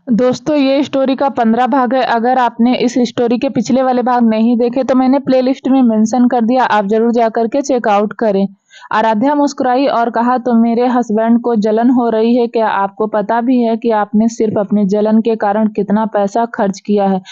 दोस्तों ये स्टोरी का 15 भाग है। अगर आपने इस स्टोरी के पिछले वाले भाग नहीं देखे तो मैंने प्लेलिस्ट में मेंशन कर दिया, आप जरूर जा करके चेकआउट करें। आराध्या मुस्कुराई और कहा, तो मेरे हस्बैंड को जलन हो रही है क्या? आपको पता भी है कि आपने सिर्फ अपनी जलन के कारण कितना पैसा खर्च किया है?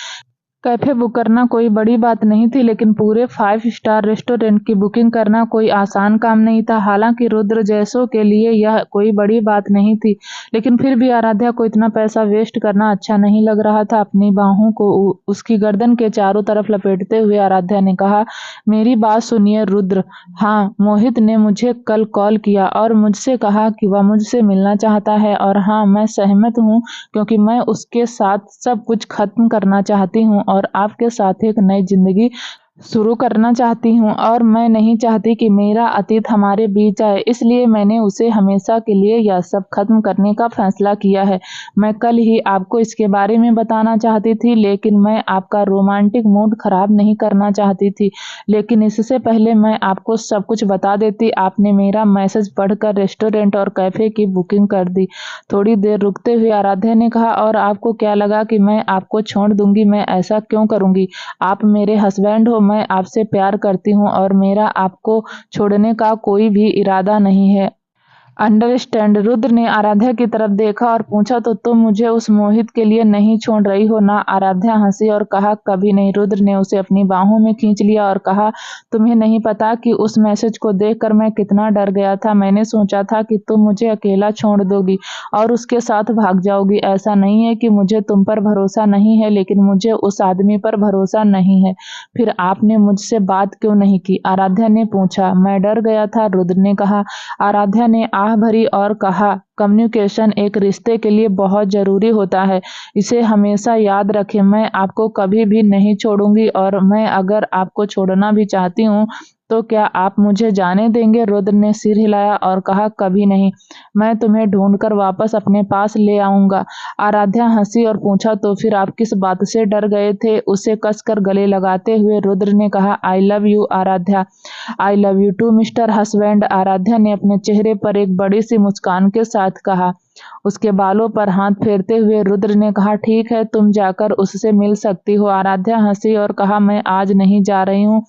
कैफे बुक करना कोई बड़ी बात नहीं थी, लेकिन पूरे 5 स्टार रेस्टोरेंट की बुकिंग करना कोई आसान काम नहीं था। हालांकि रुद्र जैसों के लिए यह कोई बड़ी बात नहीं थी, लेकिन फिर भी आराध्या को इतना पैसा वेस्ट करना अच्छा नहीं लग रहा था। अपनी बाहों को उसकी गर्दन के चारों तरफ लपेटते हुए आराध्या ने कहा, मेरी बात सुनिए रुद्र। हाँ, मोहित ने मुझे कल कॉल किया और मुझसे कहा कि वह मुझसे मिलना चाहता है, और हाँ, मैं सहमत हूँ क्योंकि मैं उसके साथ सब कुछ खत्म करना चाहती हूँ और आपके साथ एक नई जिंदगी शुरू करना चाहती हूँ, और मैं नहीं चाहती कि मेरा अतीत हमारे बीच आए, इसलिए मैंने उसे हमेशा के लिए यह सब खत्म करने का फैसला किया है। मैं कल ही आपको इसके बारे में बताना चाहती थी, लेकिन मैं आपका रोमांटिक मूड खराब नहीं करना चाहती थी। लेकिन इससे पहले मैं आपको सब कुछ बता देती, आपने मेरा मैसेज पढ़कर रेस्टोरेंट और कैफे की बुकिंग कर दी। थोड़ी देर रुकते हुए आराध्या ने कहा, और आपको क्या लगा कि मैं आपको छोड़ दूंगी? मैं ऐसा क्यों करूंगी? आप मेरे हस्बैंड हो, मैं आपसे प्यार करती हूँ और मेरा आपको छोड़ने का कोई भी इरादा नहीं है। अंडरस्टैंड। रुद्र ने आराध्या की तरफ देखा और पूछा, तो तुम मुझे उस मोहित के लिए नहीं छोड़ रही हो ना? आराध्या हंसी और कहा, कभी नहीं। रुद्र ने उसे अपनी बाहों में खींच लिया और कहा, तुम्हें नहीं पता कि उस मैसेज को देखकर मैं कितना डर गया था। मैंने सोचा था कि तुम मुझे अकेला छोड़ दोगी और उसके साथ भाग जाओगी। ऐसा नहीं है कि मुझे तुम पर भरोसा नहीं है, लेकिन मुझे उस आदमी पर भरोसा नहीं है। फिर आपने मुझसे बात क्यों नहीं की? आराध्या ने पूछा। मैं डर गया था, रुद्र ने कहा। आराध्या ने आह भरी और कहा, कम्युनिकेशन एक रिश्ते के लिए बहुत जरूरी होता है, इसे हमेशा याद रखें। मैं आपको कभी भी नहीं छोड़ूंगी, और मैं अगर आपको छोड़ना भी चाहती हूँ तो क्या आप मुझे जाने देंगे? रुद्र ने सिर हिलाया और कहा, कभी नहीं। मैं तुम्हें ढूंढकर वापस अपने पास ले आऊंगा। आराध्या हंसी और पूछा, तो फिर आप किस बात से डर गए थे? उसे कसकर गले लगाते हुए रुद्र ने कहा, I love you Aaradhya. I love you too mister husband. Aaradhya ने अपने चेहरे पर एक बड़ी सी मुस्कान के साथ कहा। उसके बालों पर हाथ फेरते हुए रुद्र ने कहा, ठीक है, तुम जाकर उससे मिल सकती हो। आराध्या हंसी और कहा, मैं आज नहीं जा रही हूँ।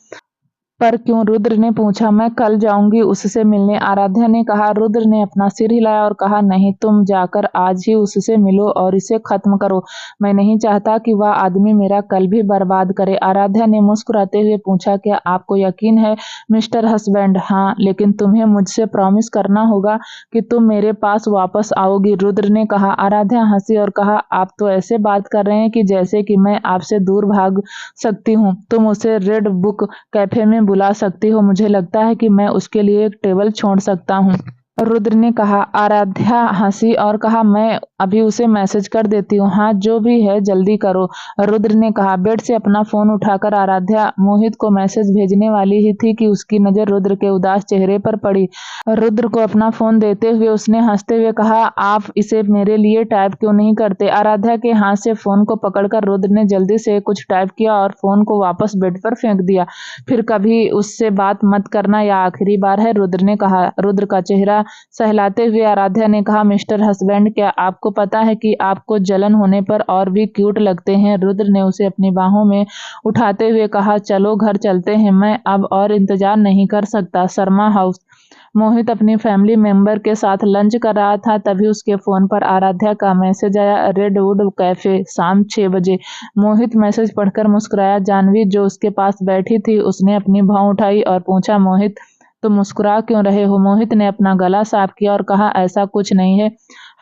पर क्यों? रुद्र ने पूछा। मैं कल जाऊंगी उससे मिलने, आराध्या ने कहा। रुद्र ने अपना सिर हिलाया और कहा, नहीं, तुम जाकर आज ही उससे मिलो और इसे खत्म करो। मैं नहीं चाहता कि वह आदमी मेरा कल भी बर्बाद करे। आराध्या ने मुस्कुराते हुए पूछा, क्या आपको यकीन है मिस्टर हस्बैंड? हाँ, लेकिन तुम्हें मुझसे प्रॉमिस करना होगा कि तुम मेरे पास वापस आओगी, रुद्र ने कहा। आराध्या हंसी और कहा, आप तो ऐसे बात कर रहे हैं कि जैसे कि मैं आपसे दूर भाग सकती हूँ। तुम उसे रेड बुक कैफे में बुला सकती हो, मुझे लगता है कि मैं उसके लिए एक टेबल छोड़ सकता हूँ, रुद्र ने कहा। आराध्या हंसी और कहा, मैं अभी उसे मैसेज कर देती हूँ। हाँ, जो भी है जल्दी करो, रुद्र ने कहा। बेड से अपना फोन उठाकर आराध्या मोहित को मैसेज भेजने वाली ही थी कि उसकी नजर रुद्र के उदास चेहरे पर पड़ी। रुद्र को अपना फोन देते हुए उसने हंसते हुए कहा, आप इसे मेरे लिए टाइप क्यों नहीं करते? आराध्या के हाथ से फोन को पकड़कर रुद्र ने जल्दी से कुछ टाइप किया और फोन को वापस बेड पर फेंक दिया। फिर कभी उससे बात मत करना, या आखिरी बार है, रुद्र ने कहा। रुद्र का चेहरा सहलाते हुए आराध्या ने कहा, मिस्टर हस्बैंड, क्या आपको पता है कि आपको जलन होने पर और भी क्यूट लगते हैं? रुद्र ने उसे अपनी बाहों में उठाते हुए कहा, चलो घर चलते हैं, मैं अब और इंतजार नहीं कर सकता। शर्मा हाउस। मोहित अपनी फैमिली मेंबर के साथ लंच कर रहा था, तभी उसके फोन पर आराध्या का मैसेज आया, रेडवुड कैफे, शाम 6 बजे। मोहित मैसेज पढ़कर मुस्कुराया। जानवी जो उसके पास बैठी थी, उसने अपनी भौं उठाई और पूछा, मोहित, तुम मुस्कुरा क्यों रहे हो? मोहित ने अपना गला साफ किया और कहा, ऐसा कुछ नहीं है,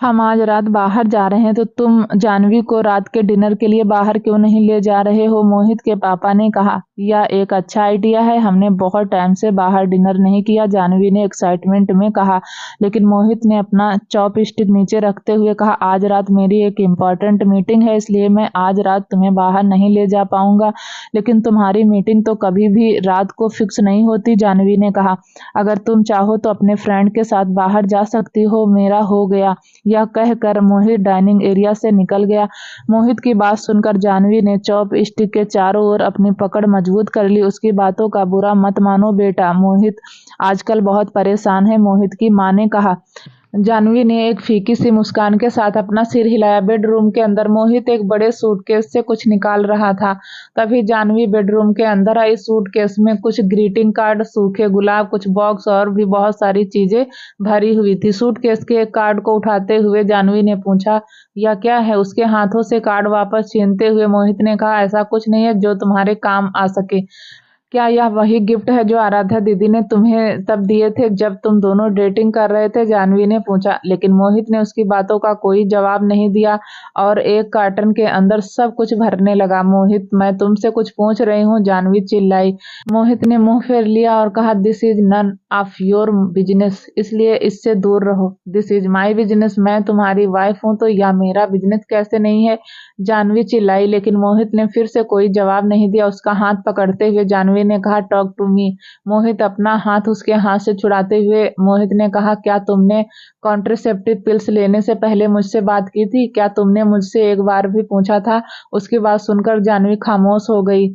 हम आज रात बाहर जा रहे हैं, तो तुम जानवी को रात के डिनर के लिए बाहर क्यों नहीं ले जा रहे हो? मोहित के पापा ने कहा, यह एक अच्छा आइडिया है, हमने बहुत टाइम से बाहर डिनर नहीं किया, जानवी ने एक्साइटमेंट में कहा। लेकिन मोहित ने अपना चॉप स्टिक नीचे रखते हुए कहा, आज रात मेरी एक इम्पोर्टेंट मीटिंग है, इसलिए मैं आज रात तुम्हें बाहर नहीं ले जा पाऊंगा। लेकिन तुम्हारी मीटिंग तो कभी भी रात को फिक्स नहीं होती, जानवी ने कहा। अगर तुम चाहो तो अपने फ्रेंड के साथ बाहर जा सकती हो, मेरा हो गया। यह कहकर मोहित डाइनिंग एरिया से निकल गया। मोहित की बात सुनकर जानवी ने चॉप स्टिक के चारों ओर अपनी पकड़ मजबूत कर ली। उसकी बातों का बुरा मत मानो बेटा, मोहित आजकल बहुत परेशान है, मोहित की माँ ने कहा। जानवी ने एक फीकी सी मुस्कान के साथ अपना सिर हिलाया। बेडरूम के अंदर मोहित एक बड़े सूटकेस से कुछ निकाल रहा था। तभी जानवी बेडरूम के अंदर आई। सूटकेस में कुछ ग्रीटिंग कार्ड, सूखे गुलाब, कुछ बॉक्स और भी बहुत सारी चीजें भरी हुई थी। सूटकेस के एक कार्ड को उठाते हुए जानवी ने पूछा, यह क्या है? उसके हाथों से कार्ड वापस छीनते हुए मोहित ने कहा, ऐसा कुछ नहीं है जो तुम्हारे काम आ सके। क्या यह वही गिफ्ट है जो आराध्या दीदी ने तुम्हें तब दिए थे जब तुम दोनों डेटिंग कर रहे थे? जानवी ने पूछा। लेकिन मोहित ने उसकी बातों का कोई जवाब नहीं दिया और एक कार्टन के अंदर सब कुछ भरने लगा। मोहित, मैं तुमसे कुछ पूछ रही हूँ, जानवी चिल्लाई। मोहित ने मुंह फेर लिया और कहा, this is none of your business, इसलिए इससे दूर रहो। दिस इज माई बिजनेस, मैं तुम्हारी वाइफ हूँ तो यह मेरा बिजनेस कैसे नहीं है? जानवी चिल्लाई। लेकिन मोहित ने फिर से कोई जवाब नहीं दिया। उसका हाथ पकड़ते हुए जानवी ने कहा, टॉक टू मी। मोहित अपना हाथ उसके हाथ से छुड़ाते हुए मोहित ने कहा, क्या तुमने कॉन्ट्रासेप्टिव पिल्स लेने से पहले मुझसे बात की थी? क्या तुमने मुझसे एक बार भी पूछा था? उसकी बात सुनकर जानवी खामोश हो गई।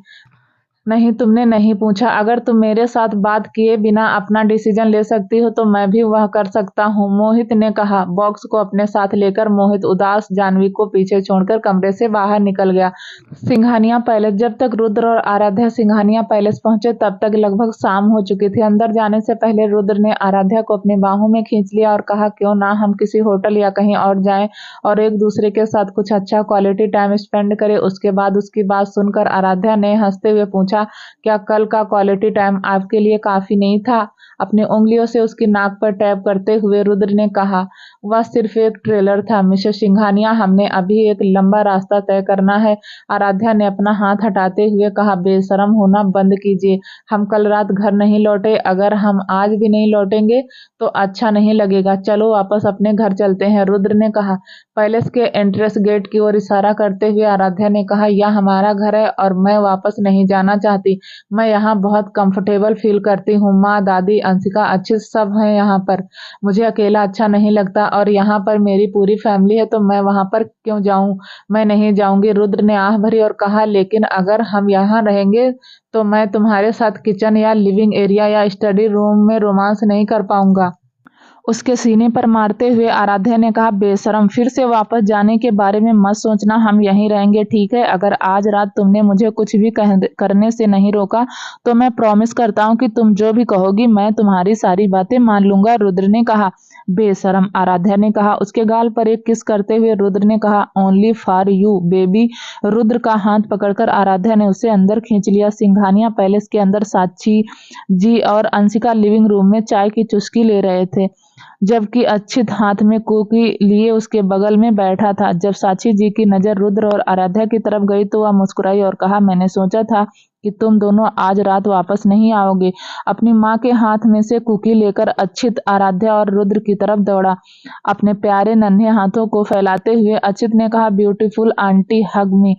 नहीं, तुमने नहीं पूछा। अगर तुम मेरे साथ बात किए बिना अपना डिसीजन ले सकती हो तो मैं भी वह कर सकता हूँ, मोहित ने कहा। बॉक्स को अपने साथ लेकर मोहित उदास जानवी को पीछे छोड़कर कमरे से बाहर निकल गया। सिंघानिया पैलेस। जब तक रुद्र और आराध्या सिंघानिया पैलेस पहुंचे तब तक लगभग शाम हो चुकी थी। अंदर जाने से पहले रुद्र ने आराध्या को अपनी बाहों में खींच लिया और कहा, क्यों ना हम किसी होटल या कहीं और जाएं और एक दूसरे के साथ कुछ अच्छा क्वालिटी टाइम स्पेंड करें। उसके बाद उसकी बात सुनकर आराध्या ने हंसते हुए पूछा, क्या कल का क्वालिटी टाइम आपके लिए काफी नहीं था? अपनी उंगलियों से उसकी नाक पर टैप करते हुए रुद्र ने कहा, वह सिर्फ एक ट्रेलर था मिसेस सिंघानिया, हमने अभी एक लंबा रास्ता तय करना है। आराध्या ने अपना हाथ हटाते हुए कहा, बेशरम होना बंद कीजिए। हम कल रात घर नहीं लौटे, अगर हम आज भी नहीं लौटेंगे तो अच्छा नहीं लगेगा। चलो वापस अपने घर चलते हैं, रुद्र ने कहा। पैलेस के एंट्रेंस गेट की ओर इशारा करते हुए आराध्या ने कहा, यह हमारा घर है और मैं वापस नहीं जाना चाहती। मैं यहाँ बहुत कंफर्टेबल फील करती हूँ। माँ, दादी, अंशिका, अच्छी सब हैं यहाँ पर। मुझे अकेला अच्छा नहीं लगता और यहाँ पर मेरी पूरी फैमिली है तो मैं वहाँ पर क्यों जाऊँ? मैं नहीं जाऊंगी, रुद्र ने आह भरी और कहा। लेकिन अगर हम यहाँ रहेंगे तो मैं तुम्हारे साथ किचन या लिविंग एरिया या स्टडी रूम में रोमांस नहीं कर पाऊंगा। उसके सीने पर मारते हुए आराध्या ने कहा, बेशरम, फिर से वापस जाने के बारे में मत सोचना, हम यहीं रहेंगे, ठीक है? अगर आज रात तुमने मुझे कुछ भी करने से नहीं रोका तो मैं प्रॉमिस करता हूँ कि तुम जो भी कहोगी मैं तुम्हारी सारी बातें मान लूंगा, रुद्र ने कहा। बेशरम, आराध्या ने कहा। उसके गाल पर एक किस करते हुए रुद्र ने कहा, only for you baby. Rudra का हाथ पकड़कर आराध्या ने उसे अंदर खींच लिया। सिंघानिया पैलेस के अंदर साक्षी जी और अंशिका लिविंग रूम में चाय की चुस्की ले रहे थे, जबकि अच्छित हाथ में कुकी लिए उसके बगल में बैठा था। जब साक्षी जी की नजर रुद्र और आराध्या की तरफ गई तो वह मुस्कुराई और कहा, मैंने सोचा था कि तुम दोनों आज रात वापस नहीं आओगे। अपनी माँ के हाथ में से कुकी लेकर अच्छित आराध्या और रुद्र की तरफ दौड़ा। अपने प्यारे नन्हे हाथों को फैलाते हुए अच्छित ने कहा, ब्यूटीफुल आंटी, हग मी।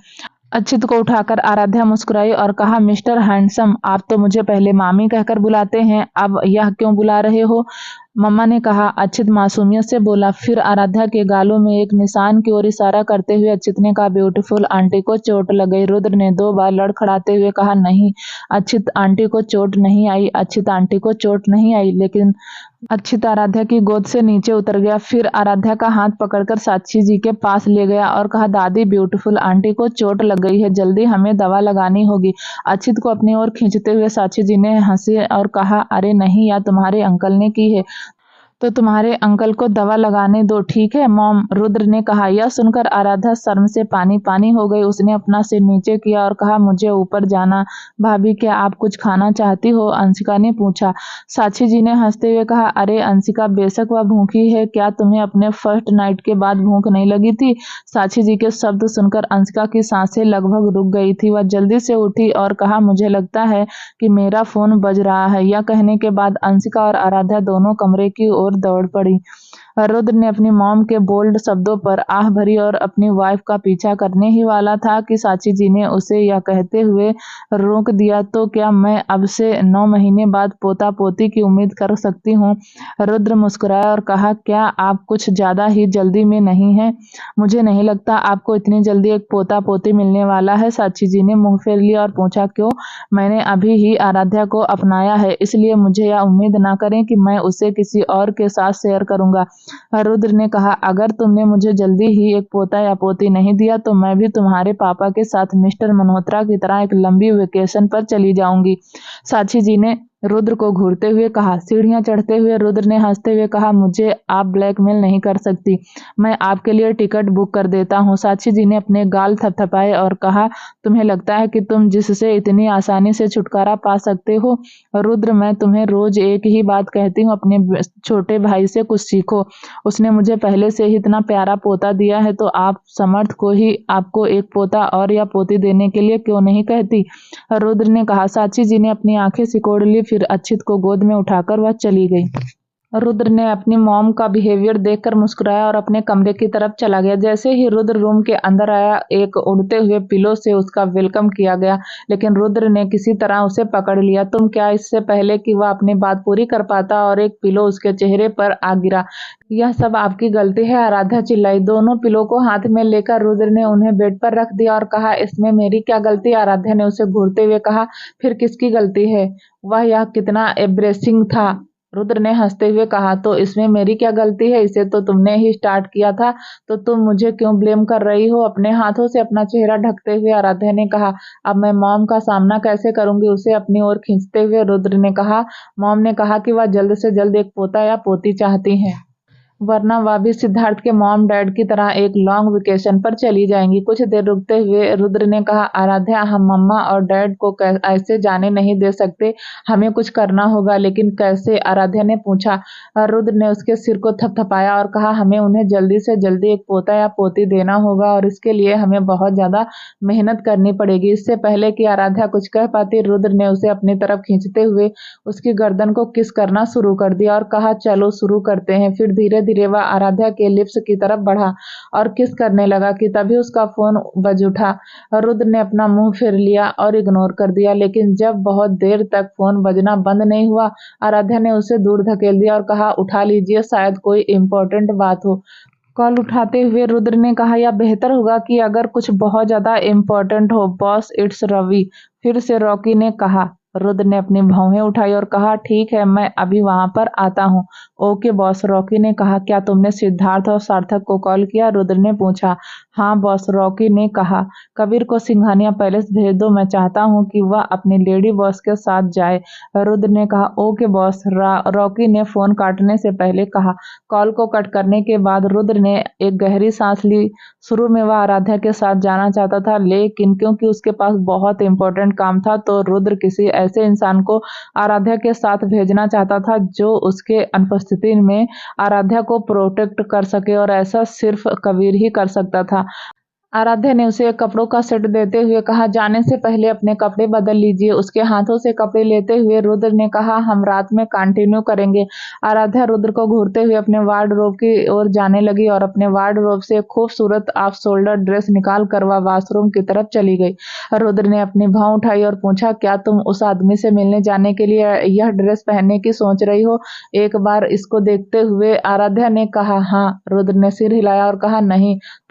अच्छित को उठाकर आराध्या मुस्कुराई और कहा, मिस्टर हैंडसम, आप तो मुझे पहले मामी कहकर बुलाते हैं, अब यह क्यों बुला रहे हो? मम्मा ने कहा, अच्छित मासूमियत से बोला। फिर आराध्या के गालों में एक निशान की ओर इशारा करते हुए अच्छित ने कहा, ब्यूटीफुल आंटी को चोट लग गई। रुद्र ने 2 बार लड़खड़ाते हुए कहा, नहीं, अच्छित आंटी को चोट नहीं आई, अच्छित आंटी को चोट नहीं आई। लेकिन अच्छित आराध्या की गोद से नीचे उतर गया। फिर आराध्या का हाथ पकड़कर साक्षी जी के पास ले गया और कहा, दादी, ब्यूटीफुल आंटी को चोट लग गई है, जल्दी हमें दवा लगानी होगी। अच्छित को अपनी ओर खींचते हुए साक्षी जी ने हंसे और कहा, अरे नहीं, या तुम्हारे अंकल ने की है तो तुम्हारे अंकल को दवा लगाने दो, ठीक है मॉम, रुद्र ने कहा। यह सुनकर आराध्या शर्म से पानी पानी हो गई। उसने अपना सिर नीचे किया और कहा, मुझे ऊपर जाना। भाभी, क्या आप कुछ खाना चाहती हो? अंशिका ने पूछा। साक्षी जी ने हंसते हुए कहा, अरे अंशिका, बेशक वह भूखी है, क्या तुम्हें अपने फर्स्ट नाइट के बाद भूख नहीं लगी थी? साक्षी जी के शब्द सुनकर अंशिका की सांसें लगभग रुक गई थी। वह जल्दी से उठी और कहा, मुझे लगता है कि मेरा फोन बज रहा है। यह कहने के बाद अंशिका और आराध्या दोनों कमरे की ओर दौड़ पड़ी। रुद्र ने अपनी मॉम के बोल्ड शब्दों पर आह भरी और अपनी वाइफ का पीछा करने ही वाला था कि साक्षी जी ने उसे यह कहते हुए रोक दिया, तो क्या मैं अब से 9 महीने बाद पोता पोती की उम्मीद कर सकती हूँ? रुद्र मुस्कुराया और कहा, क्या आप कुछ ज्यादा ही जल्दी में नहीं हैं? मुझे नहीं लगता आपको इतनी जल्दी एक पोता पोती मिलने वाला है। साक्षी जी ने मुंह फेर लिया और पूछा, क्यों? मैंने अभी ही आराध्या को अपनाया है, इसलिए मुझे यह उम्मीद ना करें कि मैं उसे किसी और के साथ शेयर करूंगा। रुद्र ने कहा, अगर तुमने मुझे जल्दी ही एक पोता या पोती नहीं दिया तो मैं भी तुम्हारे पापा के साथ मिस्टर मल्होत्रा की तरह एक लंबी वेकेशन पर चली जाऊंगी। साक्षी जी ने रुद्र को घूरते हुए कहा। सीढ़ियां चढ़ते हुए रुद्र ने हंसते हुए कहा, मुझे आप ब्लैकमेल नहीं कर सकती, मैं आपके लिए टिकट बुक कर देता हूँ। साक्षी जी ने अपने गाल थपथपाए और कहा, तुम्हें लगता है कि तुम जिससे इतनी आसानी से छुटकारा पा सकते हो? रुद्र, मैं तुम्हें रोज एक ही बात कहती हूँ, अपने छोटे भाई से कुछ सीखो। उसने मुझे पहले से ही इतना प्यारा पोता दिया है तो आप समर्थ को ही आपको एक पोता और या पोती देने के लिए क्यों नहीं कहती? रुद्र ने कहा। साक्षी जी ने अपनी आंखें सिकोड़ ली, फिर अक्षित को गोद में उठाकर वह चली गई। रुद्र ने अपनी मॉम का बिहेवियर देखकर मुस्कुराया और अपने कमरे की तरफ चला गया। जैसे ही रुद्र रूम के अंदर आया, एक उड़ते हुए पिलो से उसका वेलकम किया गया, लेकिन रुद्र ने किसी तरह उसे पकड़ लिया। तुम क्या? इससे पहले कि वह अपनी बात पूरी कर पाता और एक पिलो उसके चेहरे पर आ गिरा। यह सब आपकी गलती है, आराध्या चिल्लाई। दोनों पिलो को हाथ में लेकर रुद्र ने उन्हें बेड पर रख दिया और कहा, इसमें मेरी क्या गलती? आराध्या ने उसे घूरते हुए कहा। फिर किसकी गलती है? वह यह कितना एब्रेसिंग था। रुद्र ने हंसते हुए कहा, तो इसमें मेरी क्या गलती है? इसे तो तुमने ही स्टार्ट किया था, तो तुम मुझे क्यों ब्लेम कर रही हो? अपने हाथों से अपना चेहरा ढकते हुए आराध्या ने कहा, अब मैं मॉम का सामना कैसे करूंगी? उसे अपनी ओर खींचते हुए रुद्र ने कहा, मॉम ने कहा कि वह जल्द से जल्द एक पोता या पोती चाहती हैं, वरना वह भी सिद्धार्थ के मॉम डैड की तरह एक लॉन्ग वेकेशन पर चली जाएंगी। कुछ देर रुकते हुए रुद्र ने कहा, आराध्या, हम मम्मा और डैड को ऐसे जाने नहीं दे सकते, हमें कुछ करना होगा। लेकिन कैसे? आराध्या ने पूछा। रुद्र ने उसके सिर को थपथपाया और कहा, हमें उन्हें जल्दी से जल्दी एक पोता या पोती देना होगा और इसके लिए हमें बहुत ज्यादा मेहनत करनी पड़ेगी। इससे पहले कि आराध्या कुछ कह पाती, रुद्र ने उसे अपनी तरफ खींचते हुए उसकी गर्दन को किस करना शुरू कर दिया और कहा, चलो शुरू करते हैं। फिर धीरे धीरे वह आराध्या के लिप्स की तरफ बढ़ा और किस करने लगा कि तभी उसका फोन बज उठा। रुद्र ने अपना मुंह फेर लिया और इग्नोर कर दिया, लेकिन जब बहुत देर तक फोन बजना बंद नहीं हुआ, आराध्या ने उसे दूर धकेल दिया और कहा, उठा लीजिए, शायद कोई इम्पोर्टेंट बात हो। कॉल उठाते हुए रुद्र ने कहा, यह बेहतर होगा कि अगर कुछ बहुत ज्यादा इम्पोर्टेंट हो। बॉस, इट्स रवि, फिर से रॉकी ने कहा। रुद्र ने अपनी भौहें उठाई और कहा, ठीक है, मैं अभी वहां पर आता हूँ। ओके बॉस, रॉकी ने कहा। क्या तुमने सिद्धार्थ और सार्थक को कॉल किया? रुद्र ने पूछा। हाँ बॉस, रॉकी ने कहा। कबीर को सिंघानिया पैलेस भेज दो, मैं चाहता हूँ कि वह अपनी लेडी बॉस के साथ जाए। रुद्र ने कहा, ओके बॉस, रॉकी ने फोन काटने से पहले कहा। कॉल को कट करने के बाद रुद्र ने एक गहरी सांस ली। शुरू में वह आराध्या के साथ जाना चाहता था, लेकिन क्योंकि उसके पास बहुत इंपॉर्टेंट काम था तो रुद्र किसी ऐसे इंसान को आराध्या के साथ भेजना चाहता था जो उसके अनुपस्थिति में आराध्या को प्रोटेक्ट कर सके, और ऐसा सिर्फ कबीर ही कर सकता था। आराध्या ने उसे एक कपड़ों का सेट देते हुए कहा, जाने से पहले अपने कपड़े बदल लीजिए। उसके हाथों से कपड़े लेते हुए रुद्र ने कहा, हम रात में कंटिन्यू करेंगे। आराध्या रुद्र को घूरते हुए अपने वार्डरोब की ओर जाने लगी और अपने वार्डरोब से एक खूबसूरत ऑफ शोल्डर ड्रेस निकाल कर वह वॉशरूम की तरफ चली गई। रुद्र ने अपनी भौं उठाई और पूछा, क्या तुम उस आदमी से मिलने जाने के लिए यह ड्रेस पहनने की सोच रही हो? एक बार इसको देखते हुए आराध्या ने कहा। हाँ। रुद्र ने सिर हिलाया